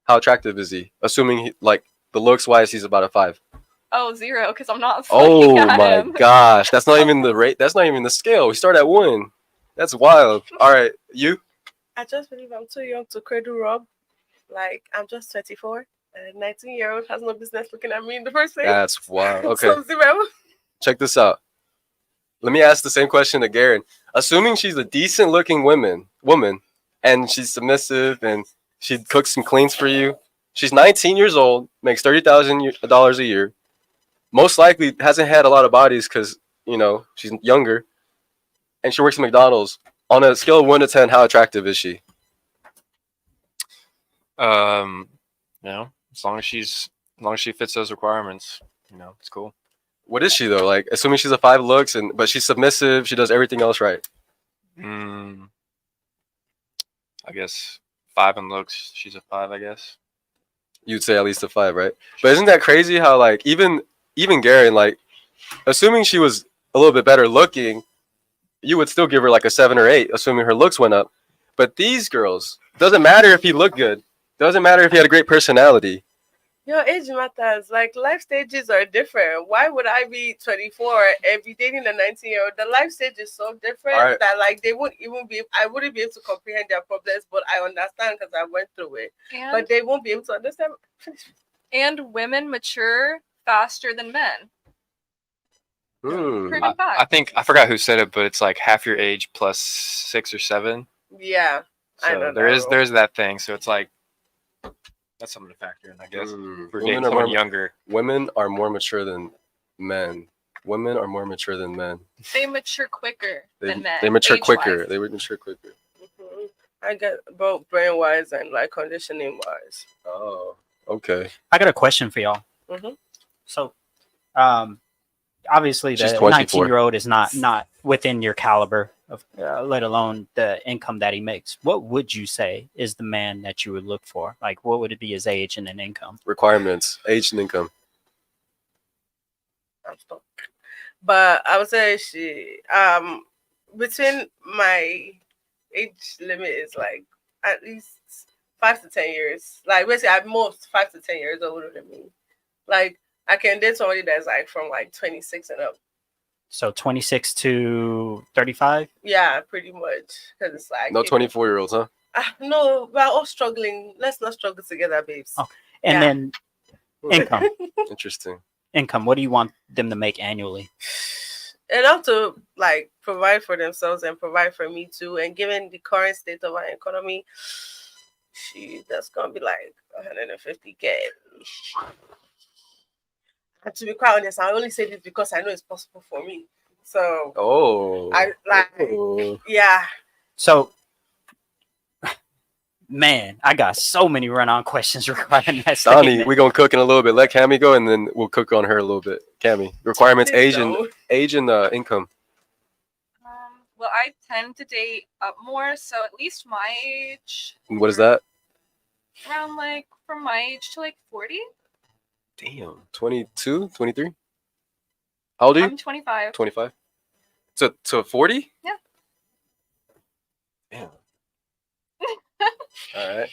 how attractive is he? Assuming like the looks wise, he's about a 5. Oh, 0, because I'm not Oh looking at my him. gosh, that's not even the rate. That's not even the scale. We start at 1. That's wild. All right, you? I just believe I'm too young to cradle rob. Like, I'm just 24. And a 19-year-old has no business looking at me in the first place. That's wild. Okay, So 0. check this out. Let me ask the same question to Garen. Assuming she's a decent looking woman, and she's submissive and she cooks and cleans for you. She's 19 years old, makes $30,000 a year. Most likely hasn't had a lot of bodies because she's younger, and she works at McDonald's. On a scale of 1 to 10, how attractive is she? As long as she fits those requirements, it's cool. What is she though? Like, assuming she's a 5 looks, but she's submissive, she does everything else right. I guess 5 in looks. She's a 5, I guess. You'd say at least a 5, right? But isn't that crazy how like even Garen, like, assuming she was a little bit better looking, you would still give her like a 7 or 8, assuming her looks went up. But these girls, doesn't matter if he looked good, doesn't matter if he had a great personality. Your age matters. Like, life stages are different. Why would I be 24 and be dating a 19-year-old? The life stage is so different Alright. that like I wouldn't be able to comprehend their problems, but I understand because I went through it. And, But they won't be able to understand. and women mature faster than men. Proven fact. I think I forgot who said it, but it's like half your age plus 6 or 7. Yeah. I So know there's that thing. So it's like that's something to factor in, I guess. For dating someone younger. Women are more mature than men. Women are more mature than men. They mature quicker than men. They mature age-wise. quicker. They mature quicker. I get both brain wise and like conditioning wise. Oh, okay. I got a question for y'all. Mhm. So, obviously, She's the 24. 19-year-old is not within your caliber of, let alone the income that he makes. What would you say is the man that you would look for? Like, what would it be his age and an income? Requirements, age and income. I'm stuck. But I would say she between my age limit is like at least 5 to 10 years. Like basically at most 5 to 10 years older than me. Like I can date somebody that's like from like 26 and up. So 26 to 35. Yeah, pretty much. Because it's like No 24-year-olds, huh? No, we're all struggling. Let's not struggle together, babes. Oh. And Yeah. then income. Interesting. Income. What do you want them to make annually? Enough to like provide for themselves and provide for me too. And given the current state of our economy, that's gonna be like 150K. And to be quite honest, I only say this because I know it's possible for me. So Oh. I like, Oh. yeah. So, man, I got so many run-on questions regarding that Donnie, statement. we're gonna cook in a little bit. Let Cammy go, and then we'll cook on her a little bit. Cammy, requirements, Please don't. age and income. Well, I tend to date up more, so at least my age. What is that? Around like from my age to like 40. Damn, 22, 23? How old are you? I'm 25. 25. To 40? Yeah. Damn. All right.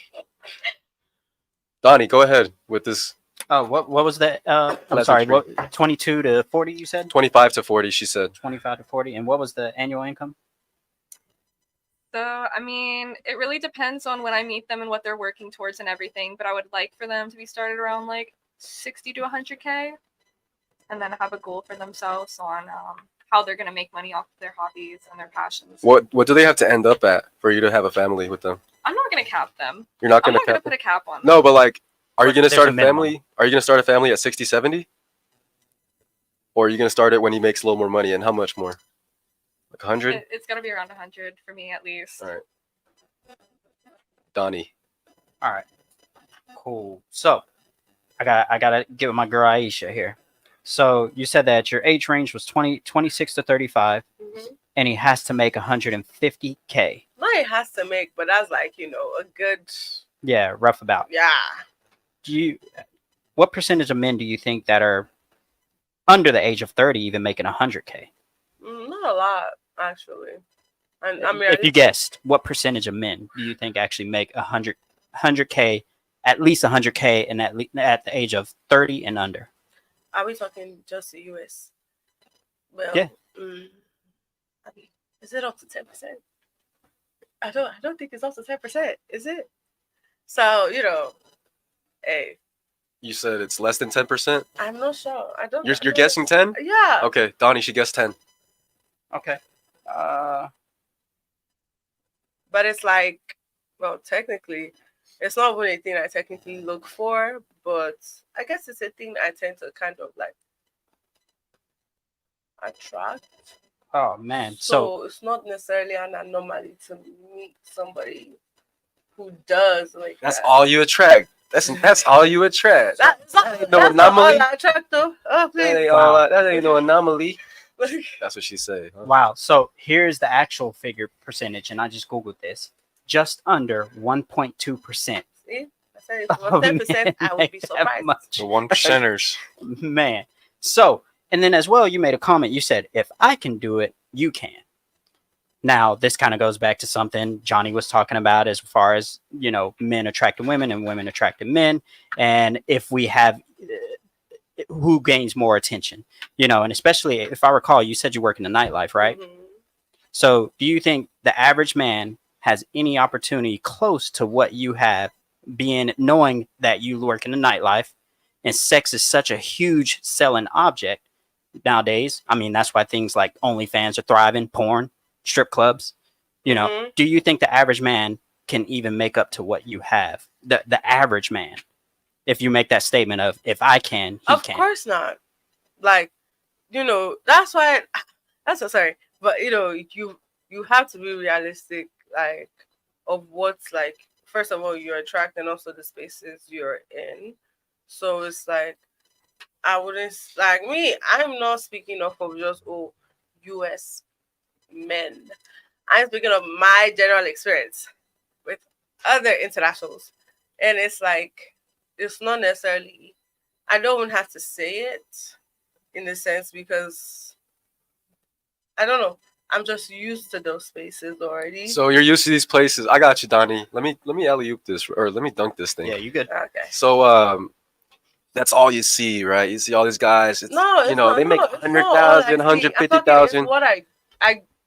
Donnie, go ahead with this. Oh, what was that? I'm Less sorry. than What 22 to 40? You said 25 to 40, she said. 25 to 40. And what was the annual income? So, I mean, it really depends on when I meet them and what they're working towards and everything, but I would like for them to be started around like 60 to 100K and then have a goal for themselves on how they're going to make money off of their hobbies and their passions. What do they have to end up at for you to have a family with them? I'm not going to cap them. You're not I'm gonna not going to cap put a cap on them. No, but like, are you But gonna there's start a a minimum. family? Are you gonna start a family at 60, 70? Or are you gonna start it when he makes a little more money? And how much more? Like 100? It's going to be around 100 for me at least. All right. Donnie. All right. Cool. So, I gotta get with my girl Aisha here. So you said that your age range was 26 to 35, Mhm. and he has to make 150K. No, it has to make, but that's like, a good, Yeah, rough about. yeah. What percentage of men do you think that are under the age of 30 even making 100K? Not a lot, actually. And I mean, If you guessed, what percentage of men do you think actually make 100K, at least 100K, and at the age of 30 and under? are we talking just the US? Well, Yeah. I mean, is it up to 10%? I don't think it's up to 10%, is it? So, hey, You said it's less than 10%? I'm not sure. I don't You're guessing 10? Yeah. Okay, Donnie, she guessed 10. Okay. But it's like, well, technically, it's not really a thing I technically look for, but I guess it's a thing I tend to kind of like attract. Oh man. So So it's not necessarily an anomaly to meet somebody who does like That's that. all you attract. That's all you attract. That's not, That ain't no that's not all anomaly. I attract though. Oh, That please. ain't, Wow. that ain't no anomaly. That's what she said. Huh? wow. So here's the actual figure percentage, and I just googled this. Just under 1.2%. See? I said if it Oh, was 10%, I would be man, that surprised. much. The 1%ers. Man. So, and then as well, you made a comment. You said, if I can do it, you can. Now, this kind of goes back to something Johnny was talking about as far as, men attracting women and women attracting men. And if we have who gains more attention, and especially if I recall, you said you work in the nightlife, right? Mhm. So do you think the average man has any opportunity close to what you have, knowing that you work in the nightlife and sex is such a huge selling object nowadays? I mean, that's why things like OnlyFans are thriving, porn, strip clubs. Mhm. Do you think the average man can even make up to what you have? The average man, if you make that statement of, if I can, he Of can. course not. Like, that's why. That's so sorry, but you have to be realistic, like, of what's like. First of all, you're attracting, also the spaces you're in. So it's like, I wouldn't like me. I'm not speaking of just U.S. men. I'm speaking of my general experience with other internationals, and it's like, it's not necessarily. I don't even have to say it in a sense because I don't know. I'm just used to those spaces already. So you're used to these places. I got you, Donnie. Let me alley-oop this, or let me dunk this thing. Yeah, you good. Okay. So that's all you see, right? You see all these guys. It's, No, you it's know, not, they make no, it's not all I 100,000, see. I'm talking, 150,000. it's what I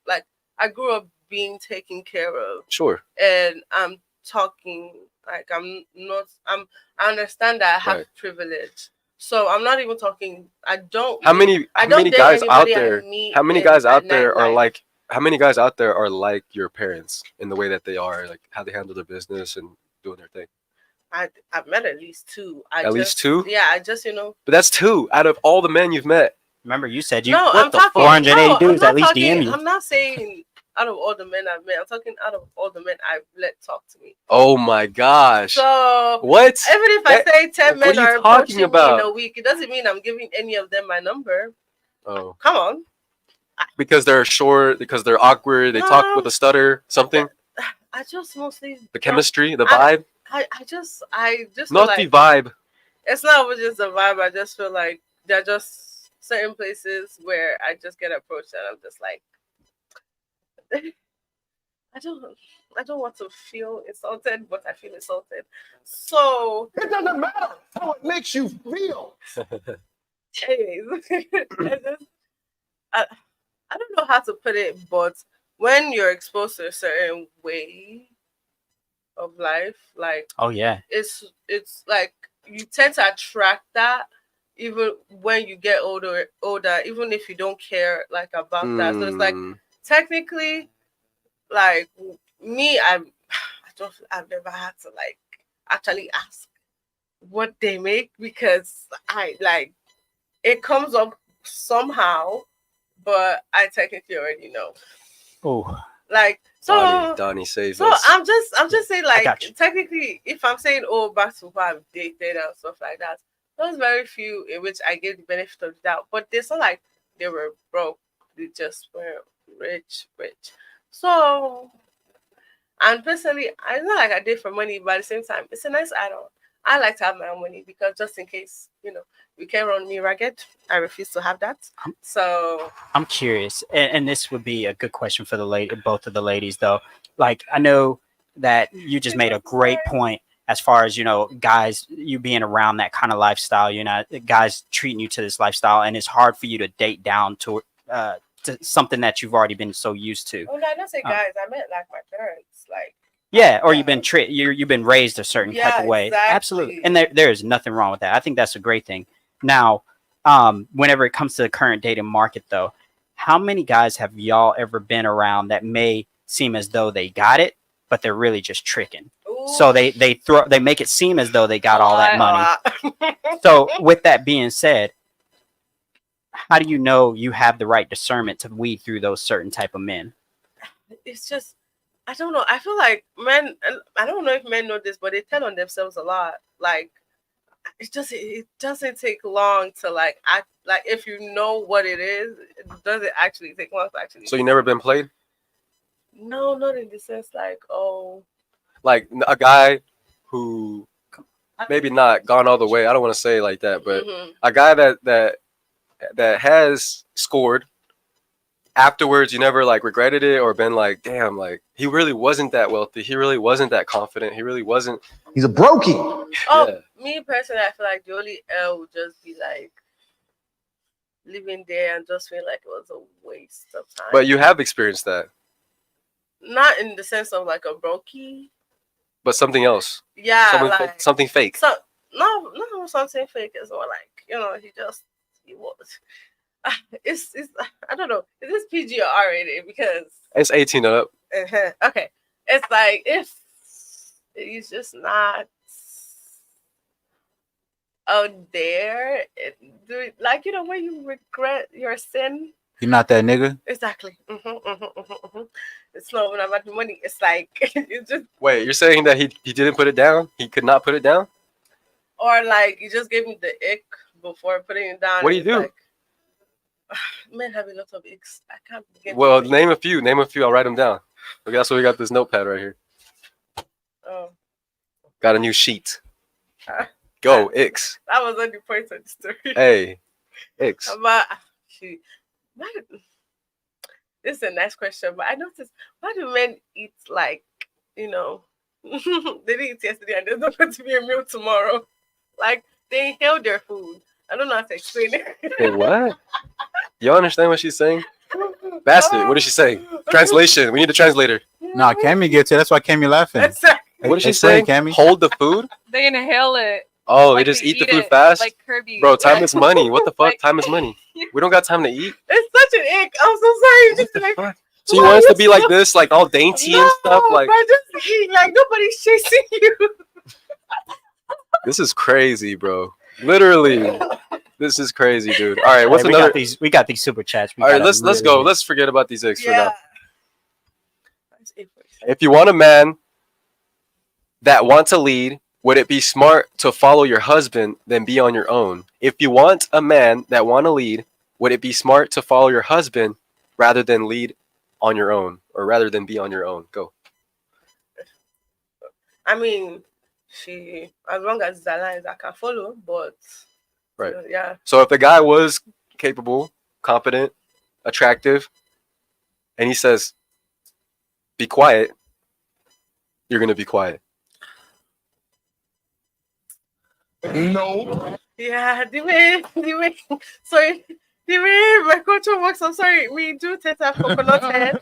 like. I grew up being taken care of, Sure. and I'm talking like I'm not. I understand that I have Right. privilege, so I'm not even talking. I don't. How meet- many I don't date guys out anybody I there? meet How many in guys out a there are nightlife. like? How many guys out there are like your parents in the way that they are, like how they handle their business and doing their thing? I've met at least two. At least two? Yeah, I just But that's two out of all the men you've met. Remember, you said you no, what I'm the talking. 480 no, I'm dudes not at least talking, DM you. I'm not saying out of all the men I've met. I'm talking out of all the men I've let talk to me. Oh my gosh! So What? even if I say 10 what men are you are talking approaching me in about? a week, it doesn't mean I'm giving any of them my number. Oh, Come on. because they're short, because they're awkward, they talk No. with a stutter, something. I just mostly The chemistry, the I- vibe, I just feel not like the vibe. it's not always just the vibe. I just feel like there are just certain places where I just get approached and I'm just like I don't want to feel insulted, but I feel insulted. So It doesn't matter how it makes you feel. anyways, I don't know how to put it, but when you're exposed to a certain way of life, like Oh yeah. it's like you tend to attract that even when you get older, even if you don't care like about that. So it's like Mm, technically, like me, I've never had to like actually ask what they make because I like it comes up somehow, but I technically already know. Oh, Like Donnie, save so us. I'm just saying like got you. technically if I'm saying back to who I've dated and stuff like that, there's very few in which I gave the benefit of the doubt. But it's not like they were broke, they just were rich. So and personally I not like I did for money, but at the same time it's a nice add-on. I like to have my own money because just in case, you can run me ragged. I refuse to have that. So I'm curious, and this would be a good question for both of the ladies, though. Like, I know that you just made a great point as far as guys, you being around that kind of lifestyle. Guys treating you to this lifestyle, and it's hard for you to date down to something that you've already been so used to. I don't say guys, I meant like my parents, like. Yeah, or you've been you've been raised a certain type of way. Exactly. Absolutely, and there is nothing wrong with that. I think that's a great thing. Now, whenever it comes to the current dating market, though, how many guys have y'all ever been around that may seem as though they got it, but they're really just tricking? So they make it seem as though they got all that money. So with that being said, how do you know you have the right discernment to weed through those certain type of men? It's just I don't know. I feel like men. I don't know if men know this, but they tell on themselves a lot. Like it doesn't take long to like act. Like if you know what it is, it doesn't actually take long to actually. So you never been played? No, not in the sense like Like a guy who maybe not gone all the way. I don't want to say it like that, but mhm. a guy that has scored. Afterwards, you never like regretted it or been like, damn, like he really wasn't that wealthy. He really wasn't that confident. He really wasn't. He's a brokey. Oh, Yeah. me personally, I feel like the only L would just be like living there and just feel like it was a waste of time. But you have experienced that. Not in the sense of like a brokey. But something else. Yeah, Something fake. So no, something fake is more like he was. It's I don't know. Is this PG or R rated? Because It's 18 and up. okay, it's like if he's just not out there, like when you regret your sin. You not that nigga? Exactly. It's not even about the money. It's like it's just Wait, you're saying that he didn't put it down? He could not put it down? or like you just gave me the ick before putting it down. What do you It's do? like, men have a lot of icks. I can't begin. to Well, think. name a few. Name a few. I'll write them down. Okay, that's why we got this notepad right here. Oh, Got a new sheet. Go, Ix. that was on the point of the story. Hey, Ix. But shoot, this is a nice question, but I noticed why do men eat like they didn't eat yesterday and there's not going to be a meal tomorrow? Like they inhale their food. I don't know how to explain it. Wait, what? You understand what she's saying? Bastard, what is she saying? Translation. We need a translator. Nah, Cammy gets it. That's why Cammy laughing. Exactly. What is she Explain, saying? Cammy. Hold the food? They inhale it. Oh, like they just eat the food it, fast? Like Kirby. Bro, time is money. What the fuck? Like- Time is money. We don't got time to eat. It's such an ick. I'm so sorry. What Just the like, fuck? So you want us to be like this, like all dainty and stuff? no, Like, but just eat. Like nobody's chasing you. this is crazy, bro. Literally. This is crazy, dude. All right, what's Hey, another? we got these super chats. We All right, gotta let's go. Let's forget about these eggs for now. That's it for you. If you want a man that want to lead, would it be smart to follow your husband than be on your own? If you want a man that want to lead, would it be smart to follow your husband rather than lead on your own, or rather than be on your own? Go. I mean, as long as the lines I can follow, but Right. yeah. So if the guy was capable, competent, attractive, and he says, "Be quiet," you're gonna be quiet. No. Yeah, sorry, the way my culture works, I'm sorry, we do tend to have coconut head.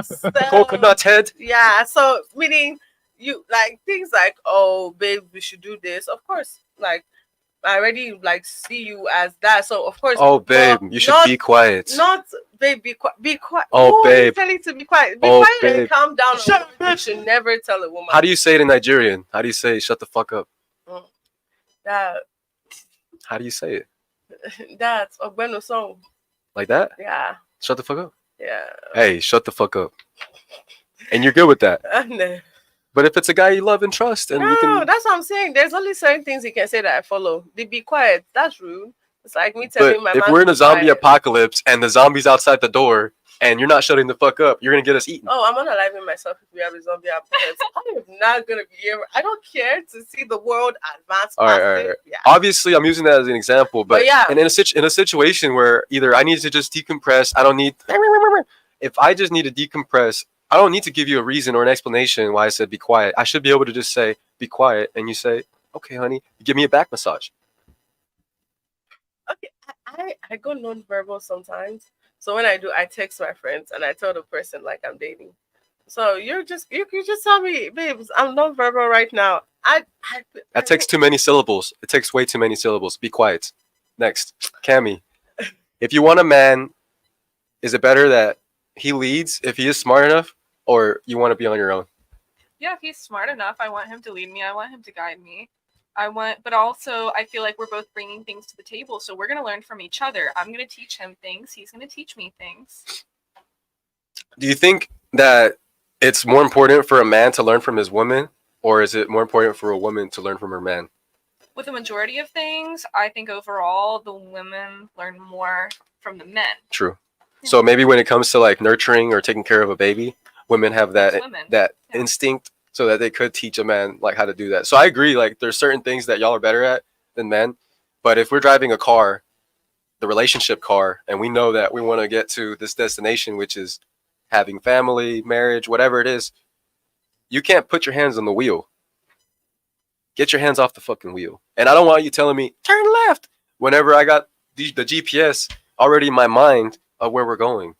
So, Coconut head. Yeah, so meaning you like things like, oh, babe, we should do this. Of course, like I already like see you as that. So of course, Oh, babe, but you should not, be quiet. Not babe, be quiet. Be quiet. Oh, Who are you babe. telling to be quiet? Be Oh, quiet babe. and calm down. Shut up, You should never tell a woman. How do you say it in Nigerian? How do you say "shut the fuck up"? that? How do you say it? That's Ogbeno song. Like that? Yeah, Shut the fuck up. yeah. Hey, shut the fuck up. And you're good with that. No. But if it's a guy you love and trust, and we No, can. that's what I'm saying. There's only certain things you can say that I follow. They be quiet. That's rude. It's like me telling But my if man we're to in a be zombie quiet. apocalypse and the zombie's outside the door, and you're not shutting the fuck up, you're gonna get us eaten. Oh, I'm unaliving myself if we have a zombie apocalypse. I am not gonna be here. I don't care to see the world advance. All right, past all it. right. Yeah. Obviously, I'm using that as an example, but yeah. and in a situation where either I need to just decompress, I don't need. If I just need to decompress, I don't need to give you a reason or an explanation why I said be quiet. I should be able to just say be quiet, and you say, "Okay, honey, give me a back massage." Okay, I go non-verbal sometimes. So when I do, I text my friends and I tell the person like I'm dating. So you just tell me, babes, I'm non-verbal right now. That takes too many syllables. It takes way too many syllables. Be quiet. Next, Cammy. If you want a man, is it better that he leads if he is smart enough, or you want to be on your own? Yeah, if he's smart enough, I want him to lead me. I want him to guide me. But also I feel like we're both bringing things to the table, so we're gonna learn from each other. I'm gonna teach him things. He's gonna teach me things. Do you think that it's more important for a man to learn from his woman, or is it more important for a woman to learn from her man? With the majority of things, I think overall the women learn more from the men. True. So maybe when it comes to like nurturing or taking care of a baby, women have that It's women. that Yeah. instinct so that they could teach a man like how to do that. So I agree, like there's certain things that y'all are better at than men. But if we're driving a car, the relationship car, and we know that we want to get to this destination, which is having family, marriage, whatever it is, you can't put your hands on the wheel. Get your hands off the fucking wheel. And I don't want you telling me, turn left, whenever I got the GPS already in my mind of where we're going.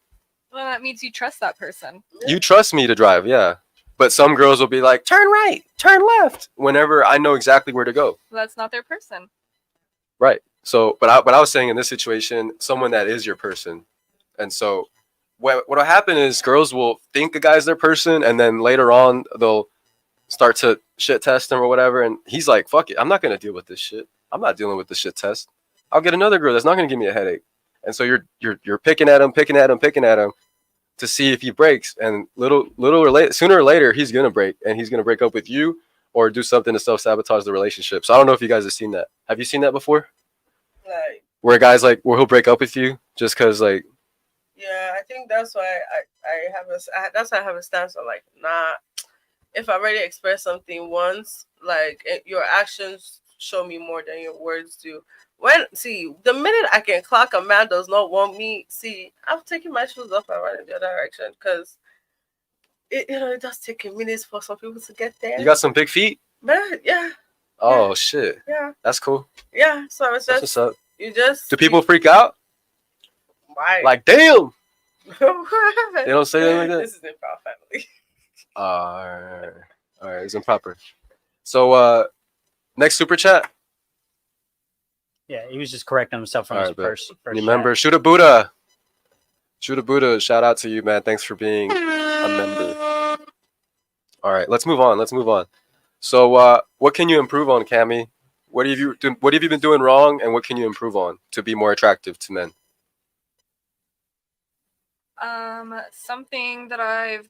Well, that means you trust that person. You trust me to drive, yeah. But some girls will be like, turn right, turn left, whenever I know exactly where to go. Well, that's not their person. Right. So, but I was saying in this situation, someone that is your person. And so what'll happen is girls will think a guy's their person, and then later on they'll start to shit test him or whatever. And he's like, fuck it, I'm not going to deal with this shit. I'm not dealing with the shit test. I'll get another girl that's not going to give me a headache. And so you're picking at him to see if he breaks. And sooner or later, he's going to break, and he's going to break up with you or do something to self-sabotage the relationship. So I don't know if you guys have seen that. Have you seen that before? Like, Where a guy's like, where he'll break up with you just because, like, yeah, I think that's why that's why I have a stance on like, nah. If I already expressed something once, like your actions show me more than your words do. The minute I can clock a man does not want me, I'm taking my shoes off and running the other direction because it does take a minute for some people to get there. you got some big feet? But yeah, Oh shit, Yeah, that's cool. yeah. So it's That's just what's up. you just. Do people freak out? Why? Like, damn. They don't say anything like that. This is improv family. All right, it's improper. So, next super chat. Yeah, he was just correcting himself from All his right, bet. first Remember, Shoot a Buddha. Shoot a Buddha. Shout out to you, man. Thanks for being a member. All right, let's move on. So, what can you improve on, Cammy? What have you been doing wrong, and what can you improve on to be more attractive to men? Something that I've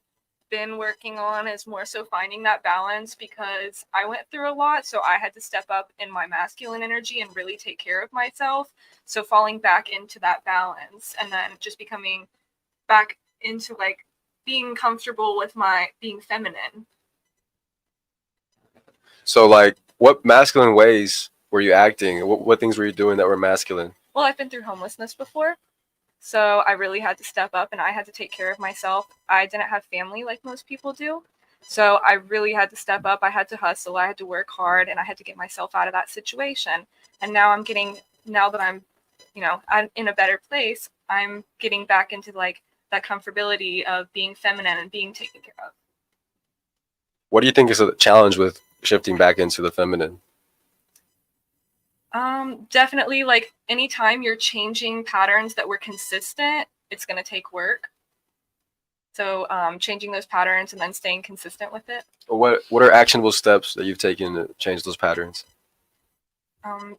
been working on is more so finding that balance because I went through a lot, so I had to step up in my masculine energy and really take care of myself. So falling back into that balance and then just becoming back into like being comfortable with my being feminine. So, like, what masculine ways were you acting? What things were you doing that were masculine? Well, I've been through homelessness before. So I really had to step up and I had to take care of myself. I didn't have family like most people do. So I really had to step up. I had to hustle. I had to work hard and I had to get myself out of that situation. And now now that I'm in a better place, I'm getting back into like that comfortability of being feminine and being taken care of. What do you think is a challenge with shifting back into the feminine? Definitely like anytime you're changing patterns that were consistent, it's going to take work. So changing those patterns and then staying consistent with it. What are actionable steps that you've taken to change those patterns?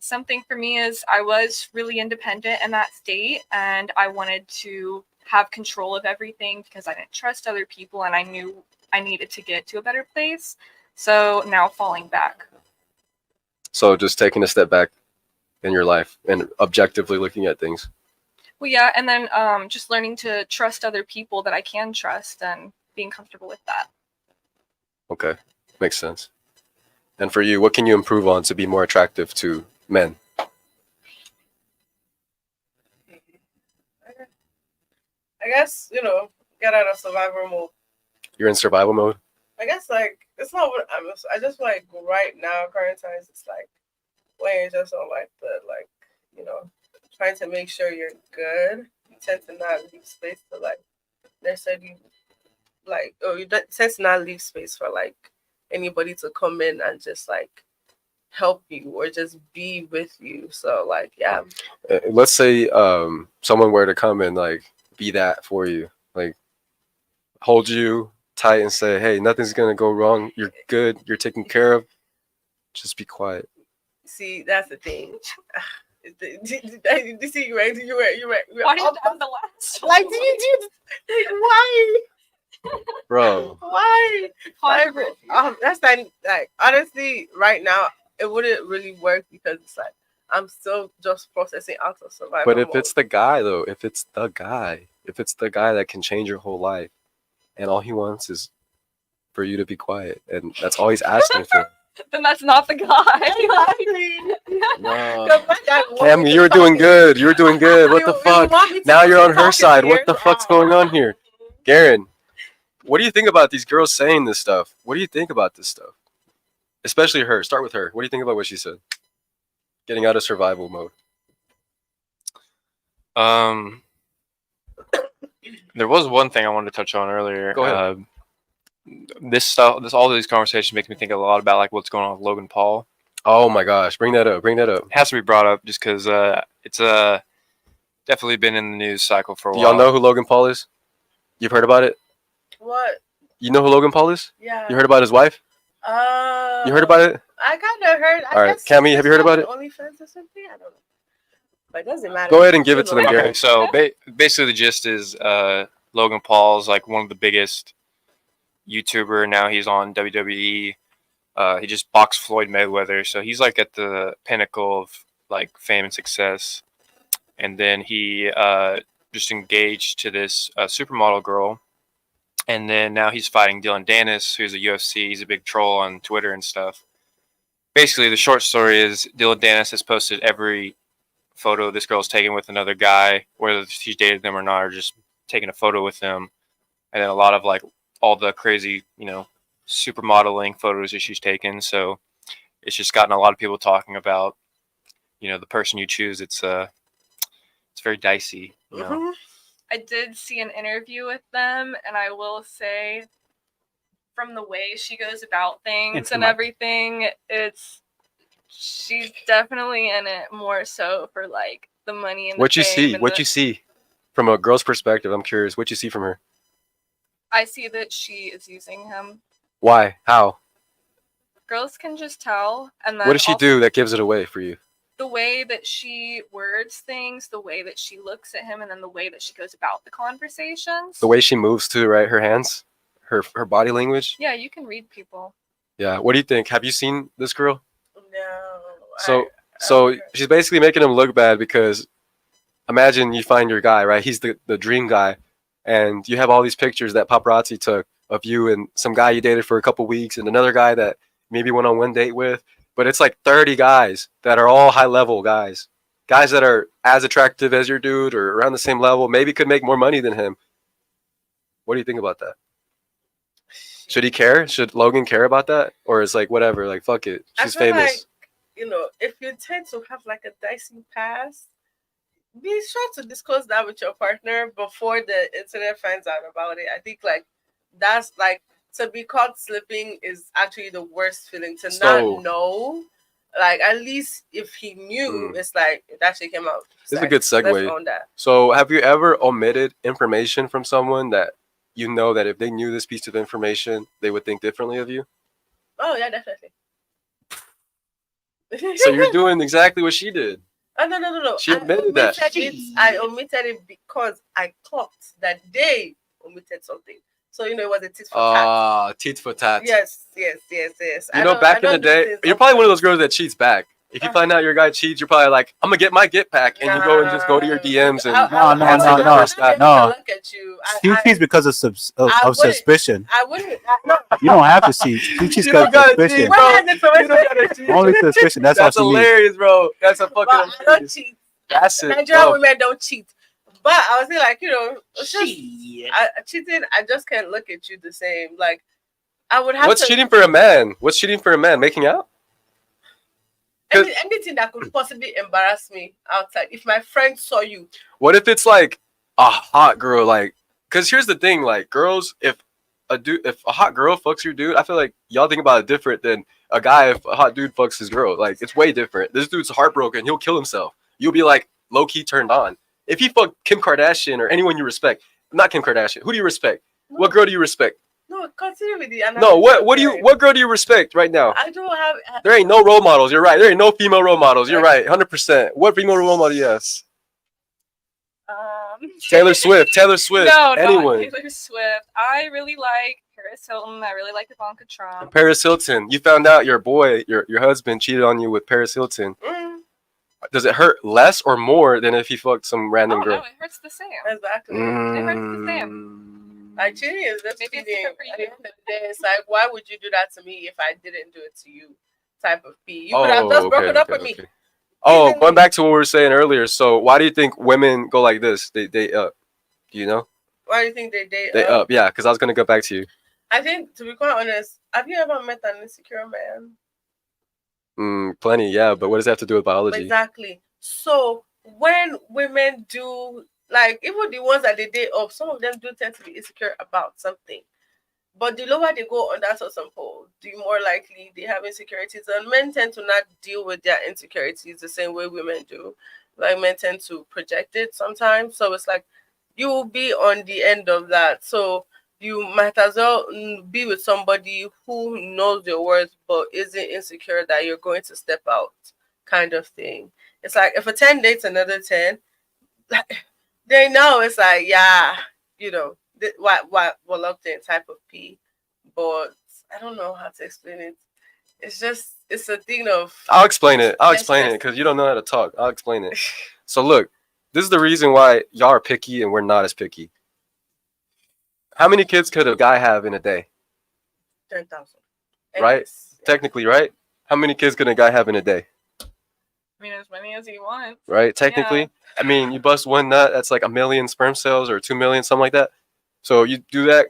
Something for me is I was really independent in that state and I wanted to have control of everything because I didn't trust other people and I knew I needed to get to a better place. So now falling back. So just taking a step back in your life and objectively looking at things. Well, yeah, and then just learning to trust other people that I can trust and being comfortable with that. Okay, makes sense. And for you, what can you improve on to be more attractive to men? I guess get out of survival mode. You're in survival mode? I guess like it's not what I just like right now current times it's like when you're just on like the trying to make sure you're good, you tend to not leave space to like necessarily you tend to not leave space for like anybody to come in and just like help you or just be with you. So like yeah. Let's say someone were to come and like be that for you, like hold you tight and say, hey, nothing's gonna go wrong, you're good, you're taken care of, just be quiet. See, that's the thing. You see, you were Why did you have the last one? like why? Bro. Why? Controversy. That's like honestly, right now it wouldn't really work because it's like I'm still just processing out of survival. But if mode. it's the guy though, if it's the guy that can change your whole life and all he wants is for you to be quiet and that's all he's asking for. Then that's not the guy. Wow. Cammy, Cam, you were doing good. You were doing good. What the fuck? Now you're on her side. What the fuck's going on here? Garen, what do you think about these girls saying this stuff? What do you think about this stuff? Especially her. Start with her. What do you think about what she said? Getting out of survival mode. There was one thing I wanted to touch on earlier. Go ahead. All of these conversations make me think a lot about like what's going on with Logan Paul. Oh my gosh, bring that up. It has to be brought up just because it's definitely been in the news cycle for a Do while. y'all know who Logan Paul is? You've heard about it? What? You know who Logan Paul is? Yeah. You heard about his wife? You heard about it? I kind of heard. All right, Cammy, have you heard about it? OnlyFans or something? I don't know. But it doesn't matter. Go ahead and give it to them, Okay, Garen. so basically the gist is Logan Paul's like one of the biggest YouTuber. Now he's on WWE. He just boxed Floyd Mayweather, so he's like at the pinnacle of like fame and success. And then he just engaged to this supermodel girl, and then now he's fighting Dylan Dennis, who's a UFC. He's a big troll on Twitter and stuff. Basically, the short story is Dylan Dennis has posted every photo this girl's taken with another guy, whether she's dated them or not, or just taking a photo with them. And then a lot of like all the crazy, supermodeling photos that she's taken. So it's just gotten a lot of people talking about, the person you choose. It's very dicey. Mhm. I did see an interview with them, and I will say, from the way she goes about things It's and my- everything, she's definitely in it more so for like the money and What the you fame see? and What the- you see from a girl's perspective? I'm curious. What you see from her? I see that she is using him. Why? How? Girls can just tell, and then What does she also do that gives it away for you? the way that she words things, the way that she looks at him, and then the way that she goes about the conversations. The way she moves too, right? Her hands, her body language. Yeah, you can read people. Yeah. What do you think? Have you seen this girl? No. So I so don't know. she's basically making him look bad because imagine you find your guy, right? He's the dream guy, and you have all these pictures that paparazzi took of you and some guy you dated for a couple weeks and another guy that maybe went on one date with, but it's like 30 guys that are all high level guys that are as attractive as your dude or around the same level, maybe could make more money than him. What do you think about that? Should he care? Should Logan care about that? Or is like whatever, like fuck it, I she's feel famous. like, if you tend to have like a dicey past, be sure to discuss that with your partner before the internet finds out about it. I think like that's like to be caught slipping is actually the worst feeling. To So- not know, like at least if he knew, Mm. it's like that shit came out. This is a good Let's segue. own that. So, have you ever omitted information from someone that you know that if they knew this piece of information, they would think differently of you? Oh yeah, definitely. So you're doing exactly what she did. Oh, no. She admitted that. I omitted it because I clocked that they omitted something. So it was a tit for tat. Tit for tat. Yes. You know, back in the day, you're probably one of those girls that cheats back. If you find out your guy cheats, you're probably like, I'm gonna get my get back, and you go and just go to your DMs and No. Look at you. She cheats because of wouldn't- suspicion. I wouldn't. No. You don't have to cheat. She cheats You because don't of gotta suspicion. cheat, When bro. has it You don't gotta cheat. Only suspicion. That's all That's she needs. hilarious, bro. That's a But fucking. I don't cheat. That's it. Nigerian bro. women don't cheat. But I was saying, like, it's just, cheating. I just can't look at you the same. Like, I would have What's to. cheating for a man? What's cheating for a man? Making out? Anything that could possibly embarrass me outside. If my friend saw you, What if it's like a hot girl? Like, cause here's the thing, like girls, if a hot girl fucks your dude, I feel like y'all think about it different than a guy if a hot dude fucks his girl. Like, it's way different. This dude's heartbroken. He'll kill himself. You'll be like low key turned on. If he fucked Kim Kardashian or anyone you respect, not Kim Kardashian. Who do you respect? What girl do you respect? no, continue with the No, what girl do you respect right now? I don't have. There ain't no role models. You're right. There ain't no female role models. You're right. 100%. What female role model? Yes. Taylor Swift. No, Anyone. not Taylor Swift. I really like Paris Hilton. I really like Ivanka Trump. Paris Hilton. You found out your husband cheated on you with Paris Hilton. Does it hurt less or more than if he fucked some random Oh girl? no, it hurts the same. Exactly. It hurts the same. Like cheating is just Maybe it's cheating. different for At the you. end of the day, it's like, why would you do that to me if I didn't do it to you? Type of fee. You could have just broken up with me. Oh, Even- going back to what we were saying earlier. So, why do you think women go like this? They up. Do you know? Why do you think they date? They up. Yeah, because I was gonna go back to you. I think, to be quite honest, have you ever met an insecure man? Plenty. Yeah, but what does that have to do with biology? Exactly. So when women do, like, even the ones that they date up, some of them do tend to be insecure about something. But the lower they go on that totem pole, the more likely they have insecurities. And men tend to not deal with their insecurities the same way women do. Like, men tend to project it sometimes. So it's like you will be on the end of that. So you might as well be with somebody who knows your worth but isn't insecure that you're going to step out, kind of thing. It's like if a 10 dates another 10, they know it's like, yeah, what reluctant type of P. But I don't know how to explain it. It's a thing of. I'll explain it. I'll Yes, explain yes. it because you don't know how to talk. I'll explain it. So look, this is the reason why y'all are picky and we're not as picky. How many kids could a guy have in a day? 10,000. Right? Anyways, yeah. Technically, right? How many kids could a guy have in a day? I mean, as many as he wants. Right? Technically, I mean, you bust one nut, that's like 1 million sperm cells or 2 million, something like that. So you do that,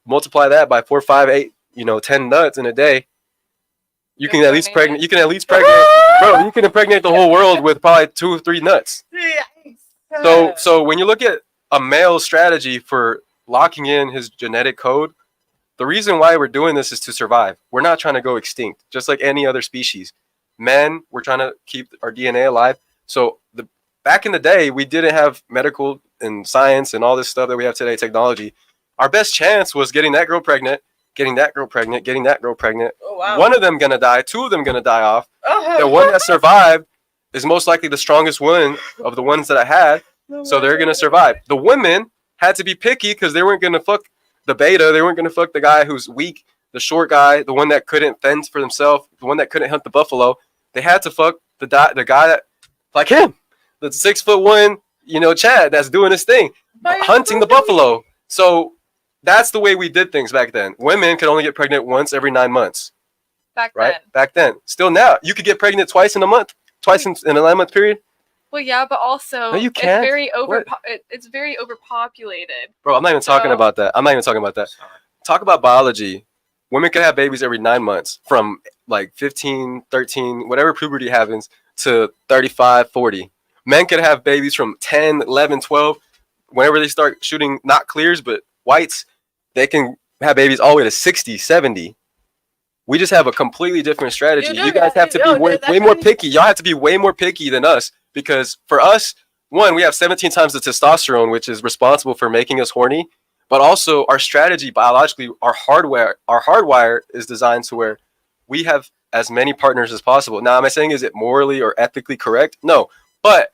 multiply that by 4, 5, 8, 10 nuts in a day. You Good can at least morning. pregnant. You can at least pregnant, bro. You can impregnate the whole world with probably 2 or 3 nuts. So when you look at a male strategy for locking in his genetic code, the reason why we're doing this is to survive. We're not trying to go extinct, just like any other species. Men, we're trying to keep our DNA alive. So back in the day, we didn't have medical and science and all this stuff that we have today, technology. Our best chance was getting that girl pregnant, getting that girl pregnant, getting that girl pregnant. Oh, wow. One of them gonna die, 2 of them gonna die off. Oh. The one that survived is most likely the strongest one of the ones that I had. So they're gonna survive. The women had to be picky because they weren't gonna fuck the beta. They weren't gonna fuck the guy who's weak, the short guy, the one that couldn't fend for himself, the one that couldn't hunt the buffalo. They had to fuck the guy that, like him, the 6'1", Chad that's doing his thing, hunting the buffalo. So that's the way we did things back then. Women could only get pregnant once every 9 months, Back right? then. Back then. Still now, you could get pregnant twice in a month, twice in a 9-month period. Well, yeah, but also No, you can't. it's very overpopulated. Bro, I'm not even talking So- about that. I'm not even talking about that. Talk about biology. Women can have babies every 9 months from like 15, 13, whatever puberty happens to 35, 40. Men could have babies from 10, 11, 12. Whenever they start shooting not clears, but whites, they can have babies all the way to 60, 70. We just have a completely different strategy. You do, You guys have to no, be way, that's way more really- picky. Y'all have to be way more picky than us because for us, one, we have 17 times the testosterone, which is responsible for making us horny. But also our strategy biologically, our hardwire is designed to where we have as many partners as possible. Now, am I saying is it morally or ethically correct? No. But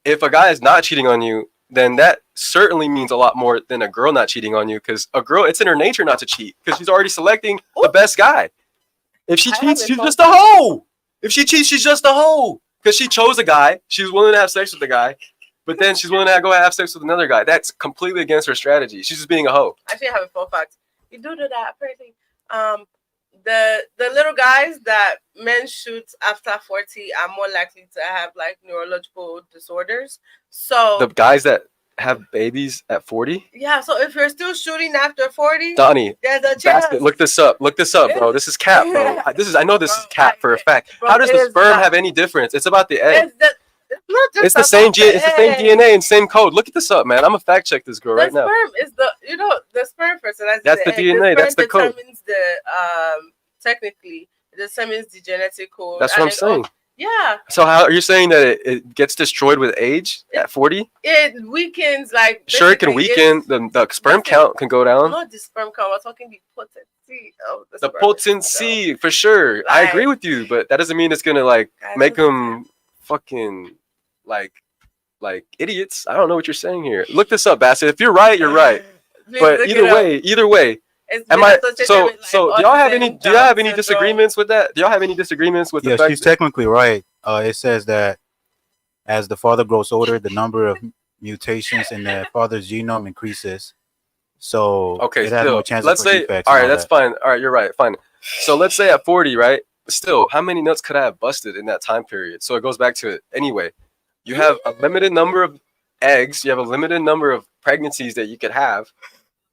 if a guy is not cheating on you, then that certainly means a lot more than a girl not cheating on you. Because a girl, it's in her nature not to cheat because she's already selecting the best guy. If she I cheats, haven't she's thought- just a hoe. If she cheats, she's just a hoe because she chose a guy. She was willing to have sex with the guy. But then she's willing to go have sex with another guy. That's completely against her strategy. She's just being a hoe. Actually, I have a fun fact. You do that apparently. The little guys that men shoot after 40 are more likely to have like neurological disorders. So The guys that have babies at 40, yeah, so if you're still shooting after 40, Donnie, there's a chance. basket, look this up, bro. This is cap, bro. I know this is Bro, cap for a fact. bro, How does it the is sperm not. have any difference? It's about the egg. It's not just It's the same about the it's the same egg. DNA and same code. Look at this up, man. I'm gonna fact check this girl The right now. sperm is the sperm fertilizes That's the egg. DNA, that's the code. Determines technically it determines the genetic code. That's what I'm and saying. Yeah, So how are you saying that it gets destroyed with age at 40? it weakens like. Sure, it can basically weaken. The sperm listen, count can go down. Not the sperm count. We're talking the potency of the The sperm potency, for sure. I agree with you, but that doesn't mean it's gonna like Guys, make listen. them fucking like idiots. I don't know what you're saying here. Look this up, Bassett. If you're right, you're right. Please But look either it up. way, It's am been I? associated So with, like, so do y'all have any? autism, Do y'all have Down any syndrome. disagreements with that? Do y'all have any disagreements with Yeah, the fact? she's technically right. It says that as the father grows older, the number of mutations in the father's genome increases. So Okay, it has still, more chances let's for say. defects. All and right, that's that. fine. All right, you're right. Fine. So let's say at 40, right? Still, how many nuts could I have busted in that time period? So it goes back to it. Anyway, you have a limited number of eggs. You have a limited number of pregnancies that you could have.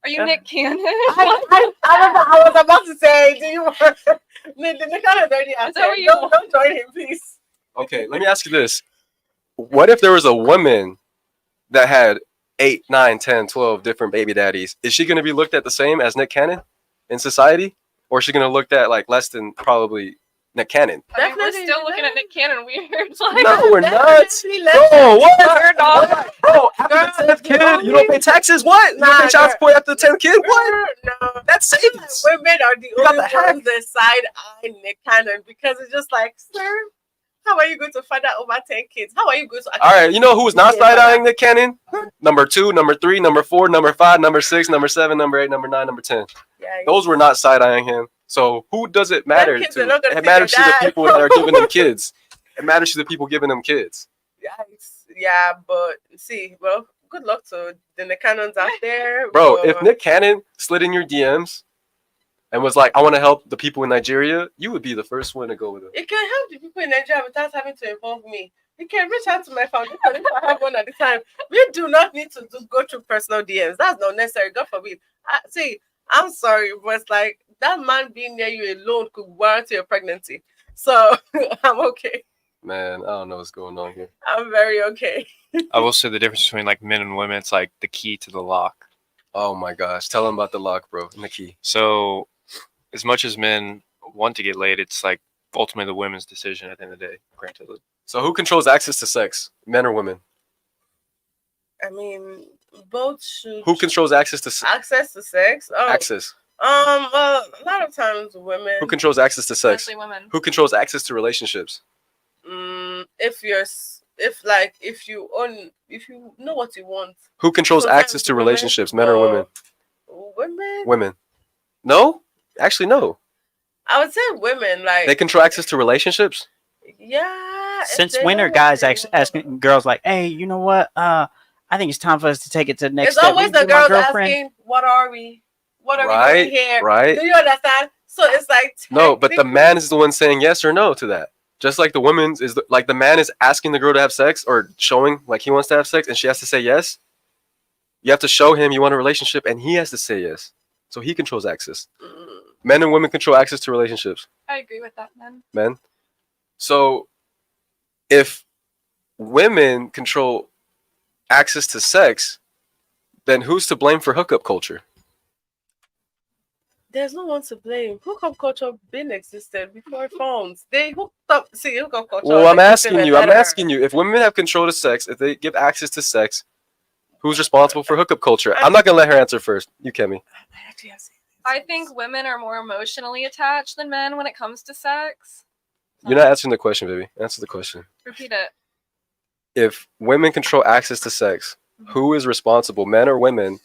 Are you Nick Cannon? I was about to say, do you want the kind of dirty Is that what you want? don't join him, please. Okay, let me ask you this. What if there was a woman that had 8, 9, 10, 12 different baby daddies? Is she going to be looked at the same as Nick Cannon in society? Or is she going to look at like less than probably Nick Cannon? I mean, we're Definitely still looking at Nick Cannon weird. Like, No, we're not. Definitely less No, what? We're not. Bro, after the 10th kid, you don't pay taxes? What? You don't pay Nah, child girl. support after the 10th kid? What? No. That's savings. Women are the got only the hack. ones that side eye Nick Cannon because it's just like, sir, how are you going to find out over 10 kids? How are you going to All right, you know who's not side-eyeing Nick Cannon? Number 2, number 3, number 4, number 5, number 6, number 7, number 8, number 9, number 10. Yeah, Those were not side-eyeing him. So who does it matter kids to? are not gonna It see matters to their the dad. people that are giving them kids. It matters to the people giving them kids. yeah, but see, well, good luck to the Nick Cannons out there. Bro, but if Nick Cannon slid in your DMs and was like, I want to help the people in Nigeria, you would be the first one to go with him. it can help the people in Nigeria without having to involve me. You can reach out to my foundation if I have one at the time. We do not need to just go through personal DMs. That's not necessary. God forbid. See, I'm sorry, but it's like that man being near you alone could warrant your pregnancy. So I'm okay. Man, I don't know what's going on here. I'm very okay. I will say the difference between like men and women. It's like the key to the lock. Oh my gosh, tell them about the lock, bro, and the key. So, as much as men want to get laid, it's like ultimately the women's decision at the end of the day. Granted, So who controls access to sex, men or women? I mean, both should Who controls access to access to sex. Oh, access? well, a lot of times women. Who controls access to sex? Mostly women. Who controls access to relationships? If you know what you want, Who controls Sometimes access to women relationships, men or women? women. Women. No? Actually, no. I would say women. Like They control access to relationships? yeah. if Since they when know are what guys they actually want. asking girls like, "Hey, you know what? I think it's time for us to take it to the next It's step. always Will you the be my girls girlfriend?" asking, "What are we? What are we Right, doing here? right. Do you understand?" So it's like No, but the technically- man is the one saying yes or no to that. Just like the woman's is like the man is asking the girl to have sex or showing like he wants to have sex and she has to say yes. You have to show him you want a relationship and he has to say yes. So he controls access. Men and women control access to relationships. I agree with that, man. Men. So if women control access to sex, then who's to blame for hookup culture? There's no one to blame. Hookup culture been existed before phones. They hooked up. See, hookup culture. Well, I'm existed asking you. better. I'm asking you. If women have control of sex, if they give access to sex, who's responsible for hookup culture? I'm not gonna let her answer first. You, Kemi. I think women are more emotionally attached than men when it comes to sex. You're not answering the question, baby. Answer the question. Repeat it. If women control access to sex, who is responsible, men or women,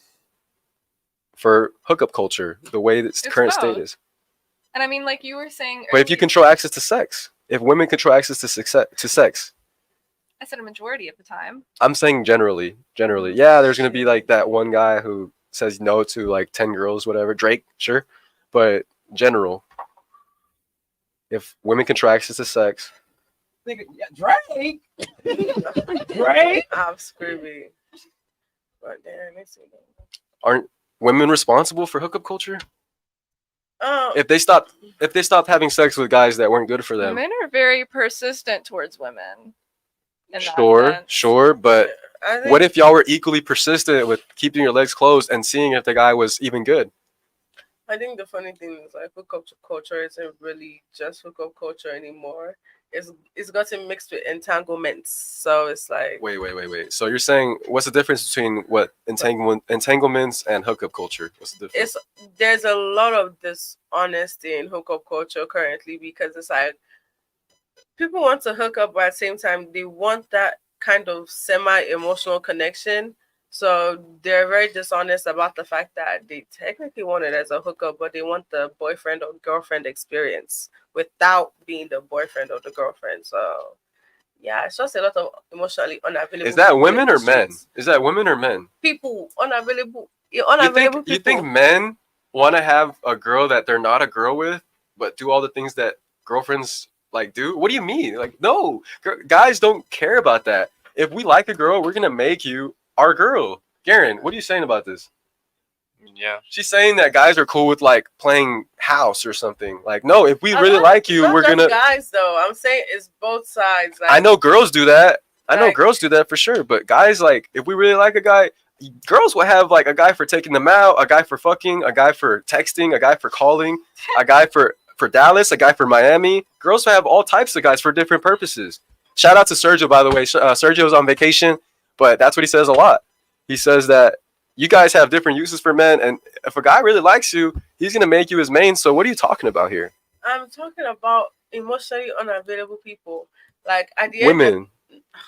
for hookup culture, the way its It's current state both. is? And I mean, like you were saying But if you earlier- control access to sex, if women control access to sex, I said a majority of the time. I'm saying generally. Yeah, there's gonna be like that one guy who says no to like 10 girls, whatever. Drake, sure. But general. If women control access to sex, Drake. Drake. I'm screaming. But damn, let's see. aren't women responsible for hookup culture? Oh, If they stopped having sex with guys that weren't good for them. Men are very persistent towards women. in that sense. Sure, but I think, what if y'all were equally persistent with keeping your legs closed and seeing if the guy was even good? I think the funny thing is like hookup culture isn't really just hookup culture anymore. It's gotten mixed with entanglements. So it's like Wait. So you're saying what's the difference between what entanglements and hookup culture? What's the difference? there's a lot of dishonesty in hookup culture currently because it's like people want to hook up, but at the same time they want that kind of semi-emotional connection. So they're very dishonest about the fact that they technically want it as a hookup, but they want the boyfriend or girlfriend experience without being the boyfriend or the girlfriend. So yeah, it's just a lot of emotionally unavailable. Is that people in women the or men? streets. Is that women or men? People unavailable. You Unavailable think people. men want to have a girl that they're not a girl with, but do all the things that girlfriends like do? What do you mean? Like, no, guys don't care about that. If we like a girl, we're gonna make you our girl. Garen, what are you saying about this? Yeah. She's saying that guys are cool with like playing house or something. Like, no, if we A really lot- like you, not we're just gonna. guys though. I'm saying it's both sides. Like, I know girls do that. I know Like- girls do that for sure. But guys, like, if we really like a guy, girls will have like a guy for taking them out, a guy for fucking, a guy for texting, a guy for calling, a guy for Dallas, a guy for Miami. Girls will have all types of guys for different purposes. Shout out to Sergio, by the way. Sergio's on vacation, but that's what he says a lot. He says that you guys have different uses for men, and if a guy really likes you, he's gonna make you his main. So what are you talking about here? I'm talking about emotionally unavailable people. Like at the end, Women,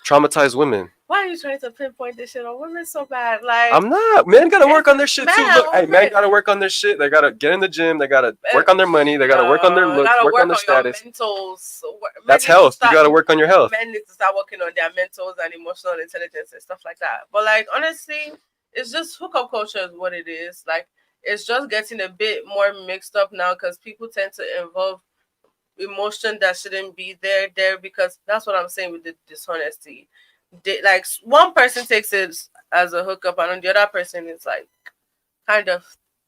traumatized women. why are you trying to pinpoint this shit on women so bad? Like I'm not. Men gotta work on their shit too. Man, Look, hey, men right. gotta work on their shit. They gotta get in the gym. They gotta work on their money. They gotta work on their looks. gotta Work on their your status. mentals. Men That's need to health. You start- gotta work on your health. Men need to start working on their mentals and emotional intelligence and stuff like that. But like honestly, it's just hookup culture is what it is. Like it's just getting a bit more mixed up now because people tend to involve emotion that shouldn't be there because that's what I'm saying with the dishonesty. Like one person takes it as a hookup and the other person is like kind of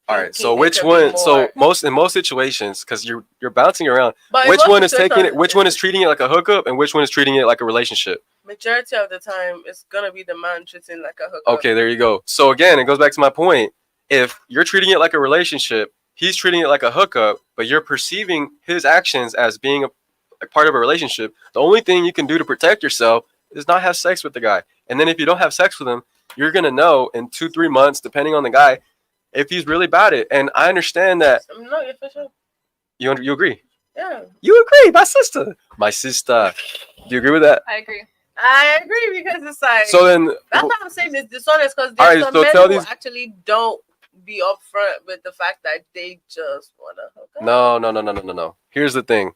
All right. It So can which be one? So more. in most situations, because you're bouncing around, But in which most one is taking it? situations, Which one is treating it like a hookup, and which one is treating it like a relationship? Majority of the time, it's gonna be the man treating like a hookup. Okay, there you go. So again, it goes back to my point. If you're treating it like a relationship, he's treating it like a hookup, but you're perceiving his actions as being a part of a relationship. The only thing you can do to protect yourself is not have sex with the guy. And then if you don't have sex with him, you're gonna know in 2-3 months, depending on the guy, if he's really about it. And I understand that No, yeah, for sure. you agree. Yeah, You agree, my sister. My sister. Do you agree with that? I agree. I agree because it's like So then, that's what I'm saying. It's dishonest because All there's right, some so men tell who these- actually don't be upfront with the fact that they just wanna hook up. no. Here's the thing.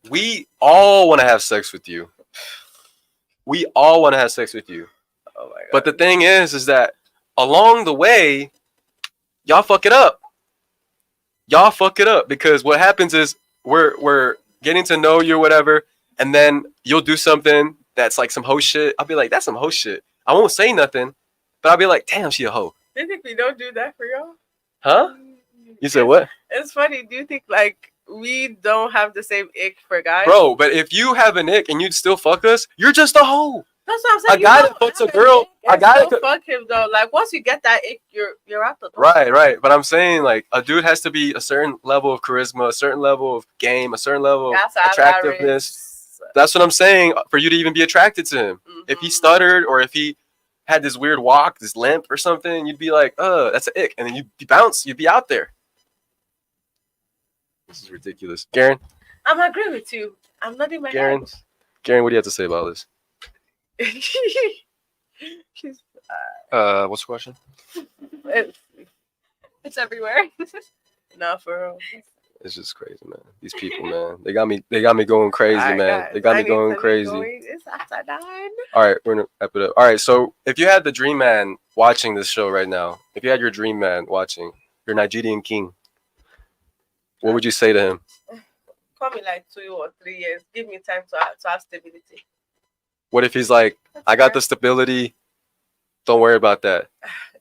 We all want to have sex with you. We all want to have sex with you. Oh my god. But the thing is that along the way, y'all fuck it up. Y'all fuck it up because what happens is we're getting to know you or whatever, and then you'll do something that's like some hoe shit. I'll be like, that's some hoe shit. I won't say nothing, but I'll be like, damn, she a hoe. Do you think we don't do that for y'all? Huh? You said what? It's funny. Do you think like we don't have the same ick for guys? Bro, but if you have an ick and you'd still fuck us, you're just a hoe. That's what I'm saying. A guy You that don't fucks a have girl- ick a and guy that still could- fuck him though. Like once you get that ick, you're out the door. Right. But I'm saying like a dude has to be a certain level of charisma, a certain level of game, a certain level of That's how attractiveness. That's what I'm saying for you to even be attracted to him. If he stuttered or if he had this weird walk, this limp or something, you'd be like, that's an ick. And then you'd bounce, you'd be out there. This is ridiculous. Garen, I'm agree with you. I'm not in my Garen, what do you have to say about this? head. She's- What's the question? it's- It's everywhere. Nah, for real. It's just crazy, man. These people, man. They got me going crazy, Alright, man. guys, They got I me need going to be crazy. It's after 9. All right, we're gonna wrap it up. All right, so if you had the dream man watching this show right now, if you had your dream man watching, your Nigerian king, what would you say to him? Call me like 2 or 3 years. Give me time to have stability. What if he's like, I got the stability, don't worry about that.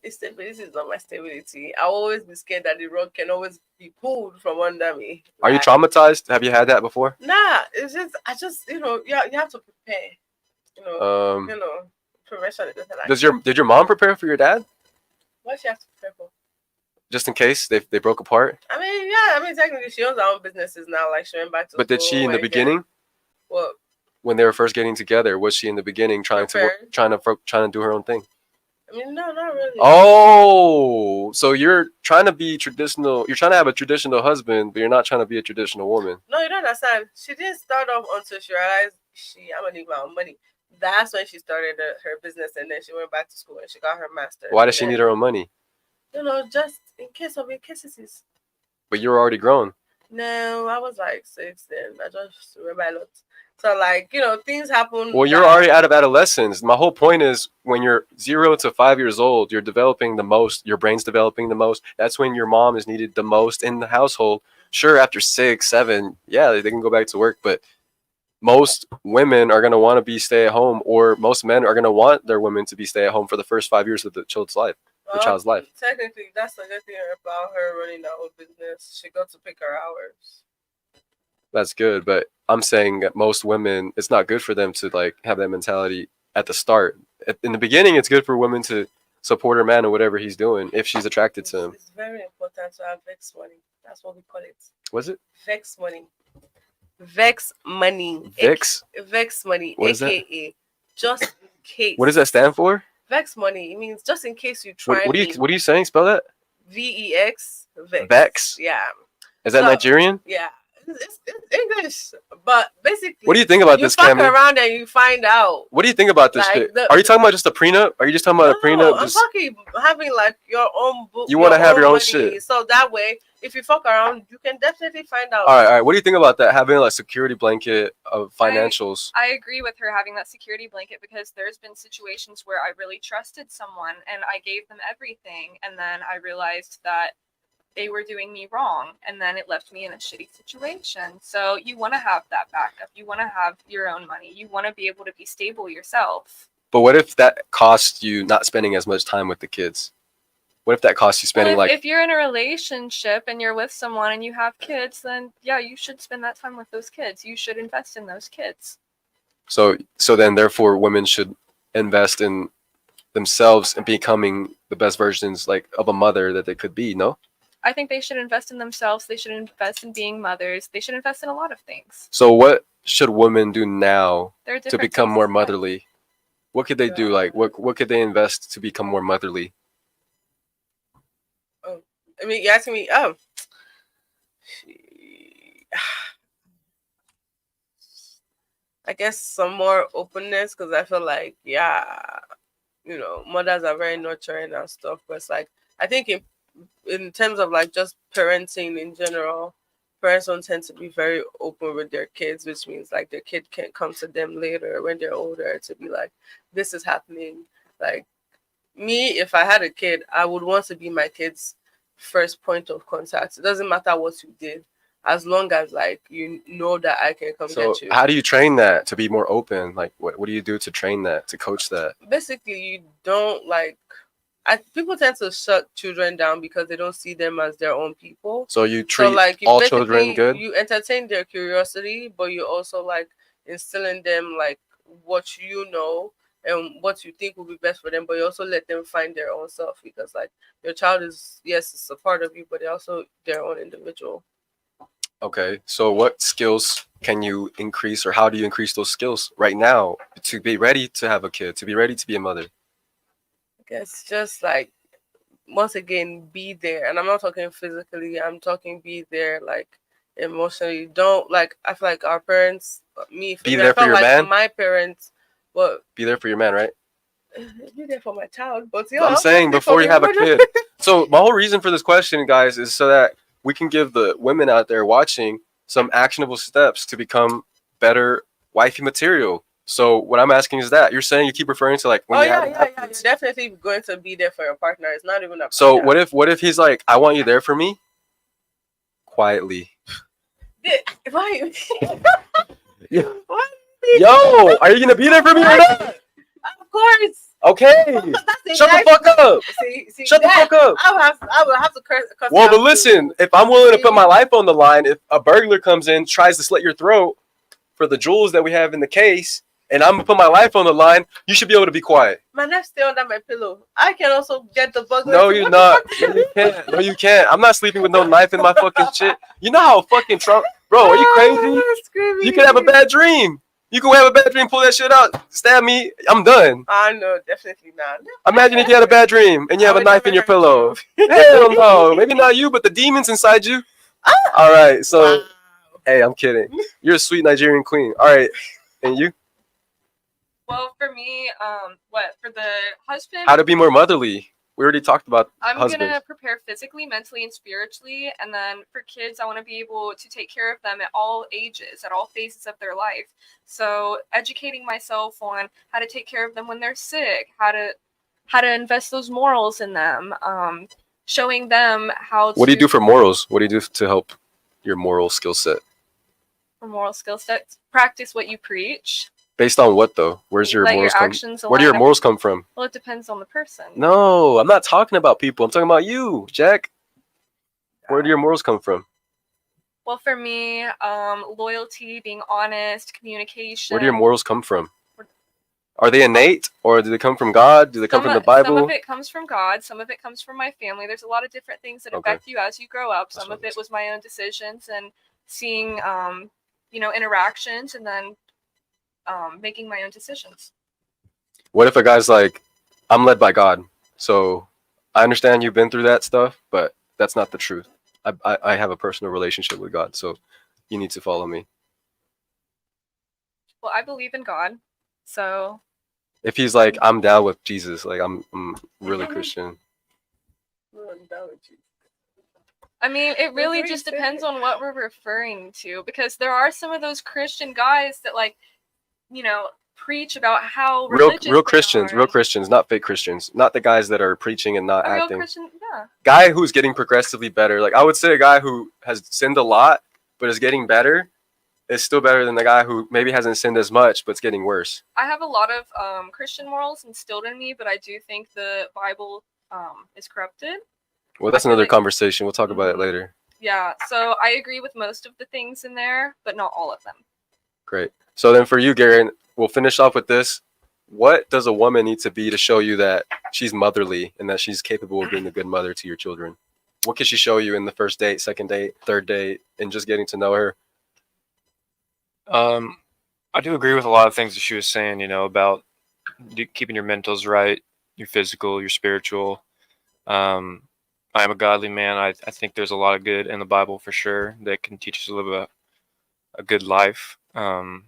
Stability is not my stability. I'll always be scared that the rug can always be pulled from under me. Are you Like, traumatized? Have you had that before? Nah, it's just you have to prepare. Um, Prevention is like did your mom prepare for your dad what she has to prepare for. just in case they broke apart? I mean, technically she owns her own businesses now. Like she went back to. But did she school in the and get- beginning What? when they were first getting together? Was she in the beginning trying to do her own thing? I mean, no, not really. Oh, so you're trying to be traditional. You're trying to have a traditional husband, but you're not trying to be a traditional woman. No, you don't understand. She didn't start off until she realized I'm gonna need my own money. That's when she started her business, and then she went back to school and she got her master's. Why does And she then, need her own money? Just in case of incases. But you were already grown. No, I was like 6 then. I just remember a lot. So like, things happen. Well, you're already out of adolescence. My whole point is when you're 0 to 5 years old, you're developing the most. Your brain's developing the most. That's when your mom is needed the most in the household. Sure, after 6, 7, yeah, they can go back to work, but most women are going to want to be stay at home, or most men are going to want their women to be stay at home for the first 5 years of the child's life. child's life. Technically, that's the good thing about her running her own business. She got to pick her hours. That's good, but I'm saying that most women, it's not good for them to like have that mentality at the start. In the beginning, it's good for women to support her man or whatever he's doing if she's attracted to him. It's very important to have vex money. That's what we call it. Was it Vex money. Vex money. VIX? Vex money. What is that? AKA just in case. What does that stand for? Vex money. It means just in case you try. What are you saying? Spell that. VEX. Vex. Vex? Yeah. Is that So- Nigerian? Yeah. It's English, but basically, What do you think about you this, fuck Cameron? around and you find out. What do you think about this Like, shit? the- Are you talking about just a prenup? Are you just talking about a prenup? I'm Just- talking having like your own book. You wanna have your own money, shit. so that way, if you fuck around, you can definitely find out. all right. What do you think about that? Having like security blanket of financials. I agree with her having that security blanket because there's been situations where I really trusted someone and I gave them everything, and then I realized that they were doing me wrong, and then it left me in a shitty situation. So you want to have that backup. You want to have your own money. You want to be able to be stable yourself. But what if that costs you not spending as much time with the kids? What if that costs you spending Well, like if you're in a relationship and you're with someone and you have kids, then yeah, you should spend that time with those kids. You should invest in those kids. so then therefore women should invest in themselves and becoming the best versions like of a mother that they could be, no? I think they should invest in themselves. They should invest in being mothers. They should invest in a lot of things. So what should women do now There are to different become more seasons of life. motherly? What could they do? Like what could they invest to become more motherly? I mean, you asking me? I guess some more openness, because I feel like, mothers are very nurturing and stuff. But it's like, I think in terms of like just parenting in general, parents don't tend to be very open with their kids, which means like their kid can come to them later when they're older to be like, this is happening. Like me, if I had a kid, I would want to be my kid's first point of contact. It doesn't matter what you did, as long as like you know that I can come So get you. how do you train that to be more open? Like what do you do to train that, to coach that? Basically, you don't like. People tend to shut children down because they don't see them as their own people. So you So treat like you all basically children good? you entertain their curiosity, but you also like instill in them like what you know and what you think will be best for them, but you also let them find their own self, because like your child is, yes, it's a part of you, but they're also their own individual. Okay. So what skills can you increase, or how do you increase those skills right now to be ready to have a kid, to be ready to be a mother? I guess just like once again be there, and I'm not talking physically, I'm talking be there like emotionally. Don't like, I feel like our parents, me, Be I there for felt your like man? my parents, but Be there for your man, right? be there for my child. But I'm saying before you have a kid. So my whole reason for this question, guys, is so that we can give the women out there watching some actionable steps to become better wifey material. So what I'm asking is that you're saying you keep referring to like when Oh you yeah, have yeah, yeah. You're definitely going to be there for your partner. It's not even a So partner. what if he's like, I want you there for me quietly? Why? Yeah. What? Yo, are you gonna be there for me or not? Of course. Okay. That's Shut the fuck up. See, Shut the that- fuck up. I will have to curse. Well, but listen, if I'm willing to put my life on the line, if a burglar comes in, tries to slit your throat for the jewels that we have in the case, and I'm gonna put my life on the line, you should be able to be quiet. My knife stay under my pillow. I can also get the burglar. No, to- you're what the not. fuck? No, you can't. No, you can't. I'm not sleeping with no knife in my fucking shit. You know how fucking Trump, bro? Are you crazy? Screaming. You could have a bad dream. You could have a bad dream, pull that shit out, stab me. I'm done. No, definitely not. Imagine if you had a bad dream and you have I a would knife never in your hurt pillow. you. Hell no. Maybe not you, but the demons inside you. All right. So, Wow. hey, I'm kidding. You're a sweet Nigerian queen. All right. And you? Well, for me, for the husband, How to be more motherly. We already talked about I'm husbands. gonna prepare physically, mentally, and spiritually, and then for kids, I want to be able to take care of them at all ages, at all phases of their life. So, educating myself on how to take care of them when they're sick, how to invest those morals in them, showing them how. What do you do for morals? What do you do to help your moral skill set? for moral skill sets? Practice what you preach. Based on what though? Where's your Let morals your come? actions Where do your align. morals come from? Well, it depends on the person. No, I'm not talking about people. I'm talking about you, Jack. Where do your morals come from? Well, for me, loyalty, being honest, communication. Where do your morals come from? Are they innate, or do they come from God? Do they come from the Some Bible? of it comes from God. Some of it comes from my family. There's a lot of different things that Okay. affect you as you grow up. That's Some what of it it was my own decisions and seeing, interactions, and then making my own decisions. What if a guy's like, I'm led by God, so I understand you've been through that stuff, but that's not the truth. I have a personal relationship with God, so you need to follow me. Well, I believe in God, so If he's like, I'm down with Jesus, like I'm really Christian. I mean, it really what you just said. depends on what we're referring to, because there are some of those Christian guys that preach about how religious Real they Christians, not fake Christians, not the guys that are preaching and not are. A real acting. Christian, yeah. Guy who's getting progressively better. Like I would say a guy who has sinned a lot but is getting better is still better than the guy who maybe hasn't sinned as much but's getting worse. I have a lot of Christian morals instilled in me, but I do think the Bible is corrupted. Well, that's I feel another like- conversation. We'll talk about it Mhm. later. Yeah, so I agree with most of the things in there, but not all of them. Great. So then for you, Garen, we'll finish off with this. What does a woman need to be to show you that she's motherly and that she's capable of being a good mother to your children? What can she show you in the first date, second date, third date, and just getting to know her? I do agree with a lot of things that she was saying, about keeping your mentals right, your physical, your spiritual. I am a godly man. I think there's a lot of good in the Bible for sure that can teach us to live a good life. And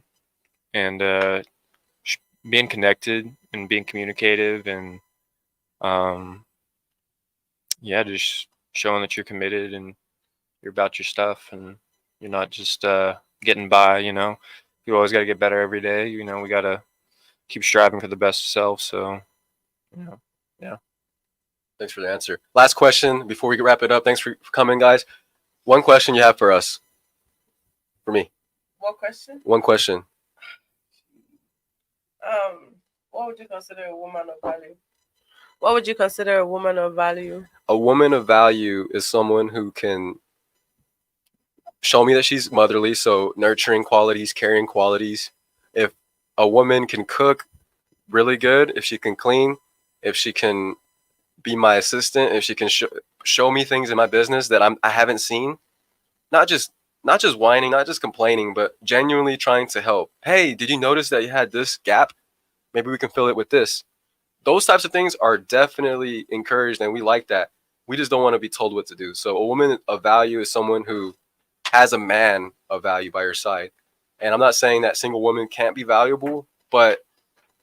being connected and being communicative and yeah, just showing that you're committed and you're about your stuff and you're not just getting by. You always got to get better every day. We got to keep striving for the best self. So yeah. Thanks for the answer. Last question before we wrap it up. Thanks for coming, guys. One question you have for us? For me. What question? One question. What would you consider a woman of value? What would you consider a woman of value? A woman of value is someone who can show me that she's motherly, so nurturing qualities, caring qualities. If a woman can cook really good, if she can clean, if she can be my assistant, if she can show me things in my business that I haven't seen, not just whining, not just complaining, but genuinely trying to help. Hey, did you notice that you had this gap? Maybe we can fill it with this. Those types of things are definitely encouraged, and we like that. We just don't want to be told what to do. So a woman of value is someone who has a man of value by her side. And I'm not saying that single women can't be valuable, but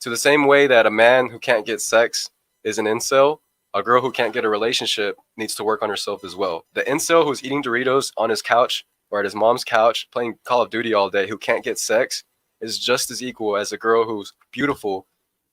to the same way that a man who can't get sex is an incel, a girl who can't get a relationship needs to work on herself as well. The incel who's eating Doritos on his couch or at his mom's couch playing Call of Duty all day who can't get sex is just as equal as a girl who's beautiful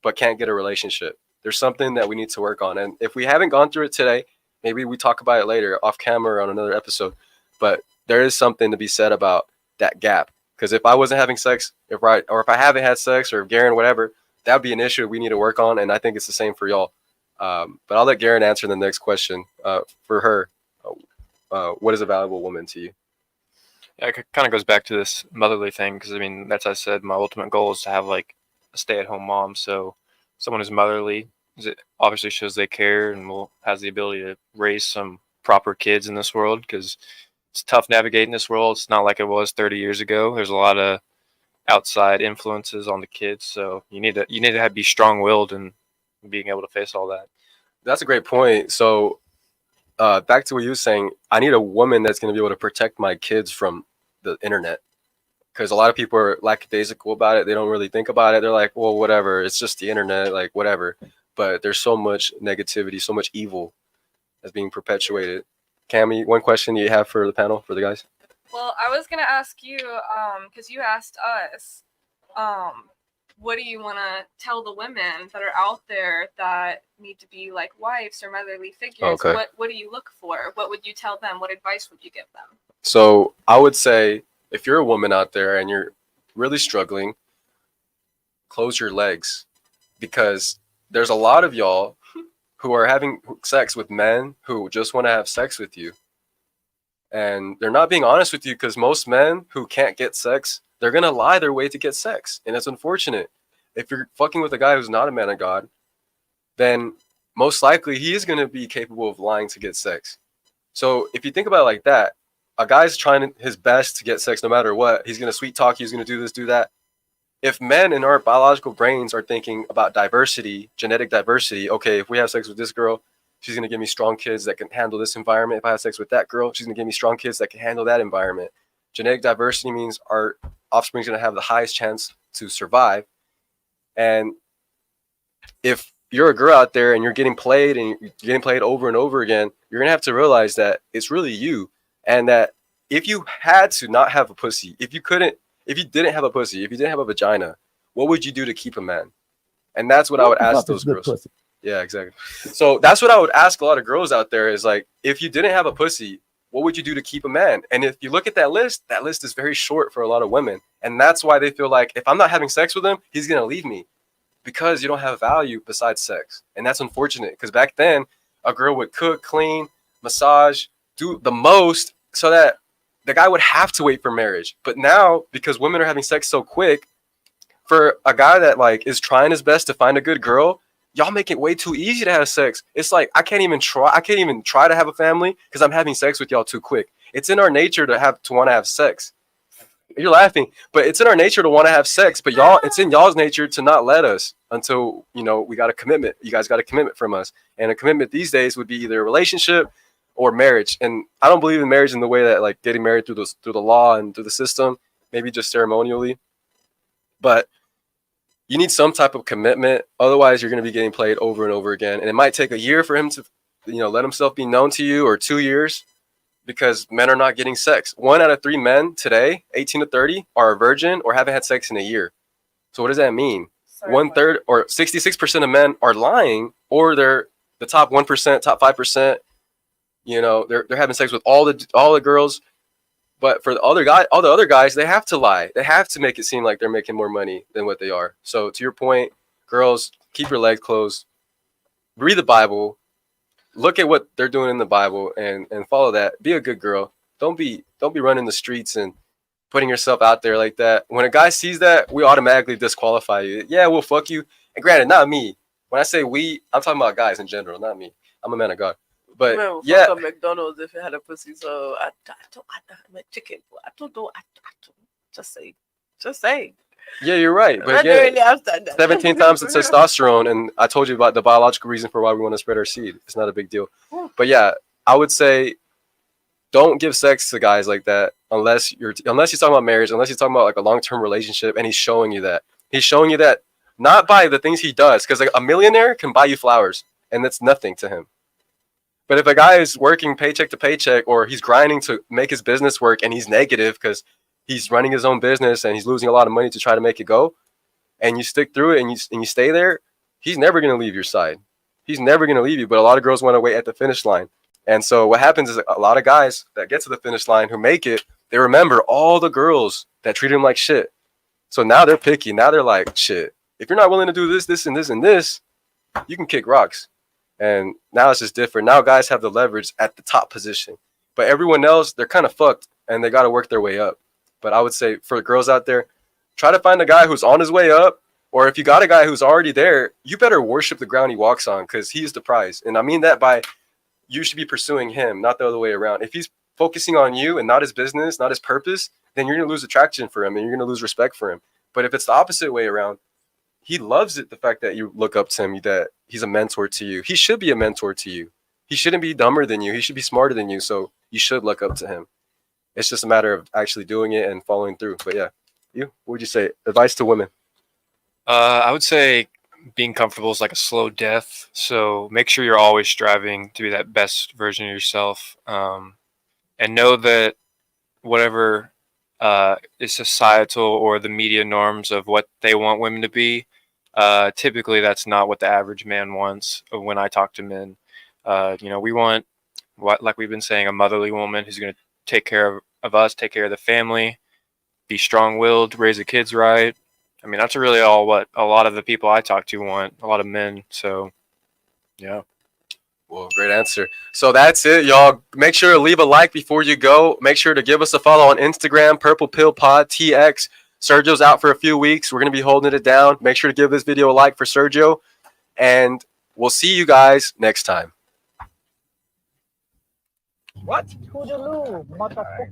but can't get a relationship. There's something that we need to work on. And if we haven't gone through it today, maybe we talk about it later off camera on another episode. But there is something to be said about that gap. Because if I wasn't having sex, if I haven't had sex, or Garen, whatever, that would be an issue we need to work on. And I think it's the same for y'all. But I'll let Garen answer the next question. For her, what is a valuable woman to you? Yeah, it kind of goes back to this motherly thing because that's, I said, my ultimate goal is to have like a stay-at-home mom. So someone who's motherly, it obviously shows they care and has the ability to raise some proper kids in this world because it's tough navigating this world. It's not like it was 30 years ago. There's a lot of outside influences on the kids, so you need to be strong-willed and being able to face all that. That's a great point. So back to what you were saying, I need a woman that's going to be able to protect my kids from the internet. Because a lot of people are lackadaisical about it. They don't really think about it. They're like, well, whatever. It's just the internet, like whatever. But there's so much negativity, so much evil that's being perpetuated. Cammy, one question you have for the panel, for the guys? Well, I was gonna ask you, because you asked us, what do you want to tell the women that are out there that need to be like wives or motherly figures? Okay. What do you look for? What would you tell them? What advice would you give them? So I would say if you're a woman out there and you're really struggling, close your legs, because there's a lot of y'all who are having sex with men who just want to have sex with you. And they're not being honest with you because most men who can't get sex, they're going to lie their way to get sex. And it's unfortunate. If you're fucking with a guy who's not a man of God, then most likely he is going to be capable of lying to get sex. So if you think about it like that, a guy's trying his best to get sex no matter what. He's going to sweet talk you. He's going to do this, do that. If men in our biological brains are thinking about diversity, genetic diversity, okay, if we have sex with this girl, she's going to give me strong kids that can handle this environment. If I have sex with that girl, she's going to give me strong kids that can handle that environment. Genetic diversity means our offspring is going to have the highest chance to survive. And if you're a girl out there and you're getting played and you're getting played over and over again, you're going to have to realize that it's really you. And that if you had to not have a pussy, if you didn't have a pussy, if you didn't have a vagina, what would you do to keep a man? And that's what I would ask those girls. Pussy. Yeah, exactly. So that's what I would ask a lot of girls out there is like, if you didn't have a pussy, what would you do to keep a man? And if you look at that list is very short for a lot of women. And that's why they feel like if I'm not having sex with him, he's going to leave me, because you don't have value besides sex. And that's unfortunate because back then, a girl would cook, clean, massage, do the most so that the guy would have to wait for marriage. But now, because women are having sex so quick, for a guy that like is trying his best to find a good girl, y'all make it way too easy to have sex. It's like I can't even try to have a family because I'm having sex with y'all too quick. It's in our nature to want to have sex. You're laughing, but it's in our nature to want to have sex. But y'all, it's in y'all's nature to not let us until we got a commitment. You guys got a commitment from us, and a commitment these days would be either a relationship or marriage. And I don't believe in marriage in the way that like getting married through the law and through the system, maybe just ceremonially. But you need some type of commitment. Otherwise, you're going to be getting played over and over again. And it might take a year for him to, let himself be known to you, or 2 years, because men are not getting sex. 1 out of 3 men today, 18 to 30, are a virgin or haven't had sex in a year. So what does that mean? Sorry, 1/3 or 66% of men are lying, or they're the top 1%, top 5%. They're having sex with all the girls. But for all the other guys, they have to lie. They have to make it seem like they're making more money than what they are. So to your point, girls, keep your legs closed. Read the Bible. Look at what they're doing in the Bible and follow that. Be a good girl. Don't be running the streets and putting yourself out there like that. When a guy sees that, we automatically disqualify you. Yeah, we'll fuck you. And granted, not me. When I say we, I'm talking about guys in general, not me. I'm a man of God. But Man, yeah, fuck up McDonald's if it had a pussy. So I don't chicken. I don't know. Just say. yeah, you're right. But I again, really understand that. 17 times the testosterone, and I told you about the biological reason for why we want to spread our seed. It's not a big deal. But yeah, I would say don't give sex to guys like that unless you're talking about marriage, unless you're talking about like a long-term relationship, and he's showing you that. He's showing you that not by the things he does, because like a millionaire can buy you flowers, and that's nothing to him. But if a guy is working paycheck to paycheck, or he's grinding to make his business work, and he's negative because he's running his own business and he's losing a lot of money to try to make it go, and you stick through it and you stay there, he's never going to leave your side. He's never going to leave you. But a lot of girls want to wait at the finish line. And so what happens is a lot of guys that get to the finish line who make it, they remember all the girls that treat them like shit. So now they're picky. Now they're like, shit, if you're not willing to do this, this, and this, and this, you can kick rocks. And now it's just different. Now guys have the leverage at the top position. But everyone else, they're kind of fucked, and they got to work their way up. But I would say for girls out there, try to find a guy who's on his way up. Or if you got a guy who's already there, you better worship the ground he walks on, because he's the prize. And I mean that by you should be pursuing him, not the other way around. If he's focusing on you and not his business, not his purpose, then you're going to lose attraction for him and you're going to lose respect for him. But if it's the opposite way around, he loves it, the fact that you look up to him, that he's a mentor to you. He should be a mentor to you. He shouldn't be dumber than you. He should be smarter than you. So you should look up to him. It's just a matter of actually doing it and following through. But yeah, what would you say? Advice to women? I would say being comfortable is like a slow death. So make sure you're always striving to be that best version of yourself. And know that whatever is societal or the media norms of what they want women to be, typically that's not what the average man wants. When I talk to men, we want, like we've been saying, a motherly woman who's going to take care of us, take care of the family, be strong-willed, raise the kids right. I mean, that's really all what a lot of the people I talk to want, a lot of men. So, yeah. Well, great answer. So that's it, y'all. Make sure to leave a like before you go. Make sure to give us a follow on Instagram, Purple Pill Pod TX. Sergio's out for a few weeks. We're going to be holding it down. Make sure to give this video a like for Sergio. And we'll see you guys next time. What? Toodaloo, motherfucker.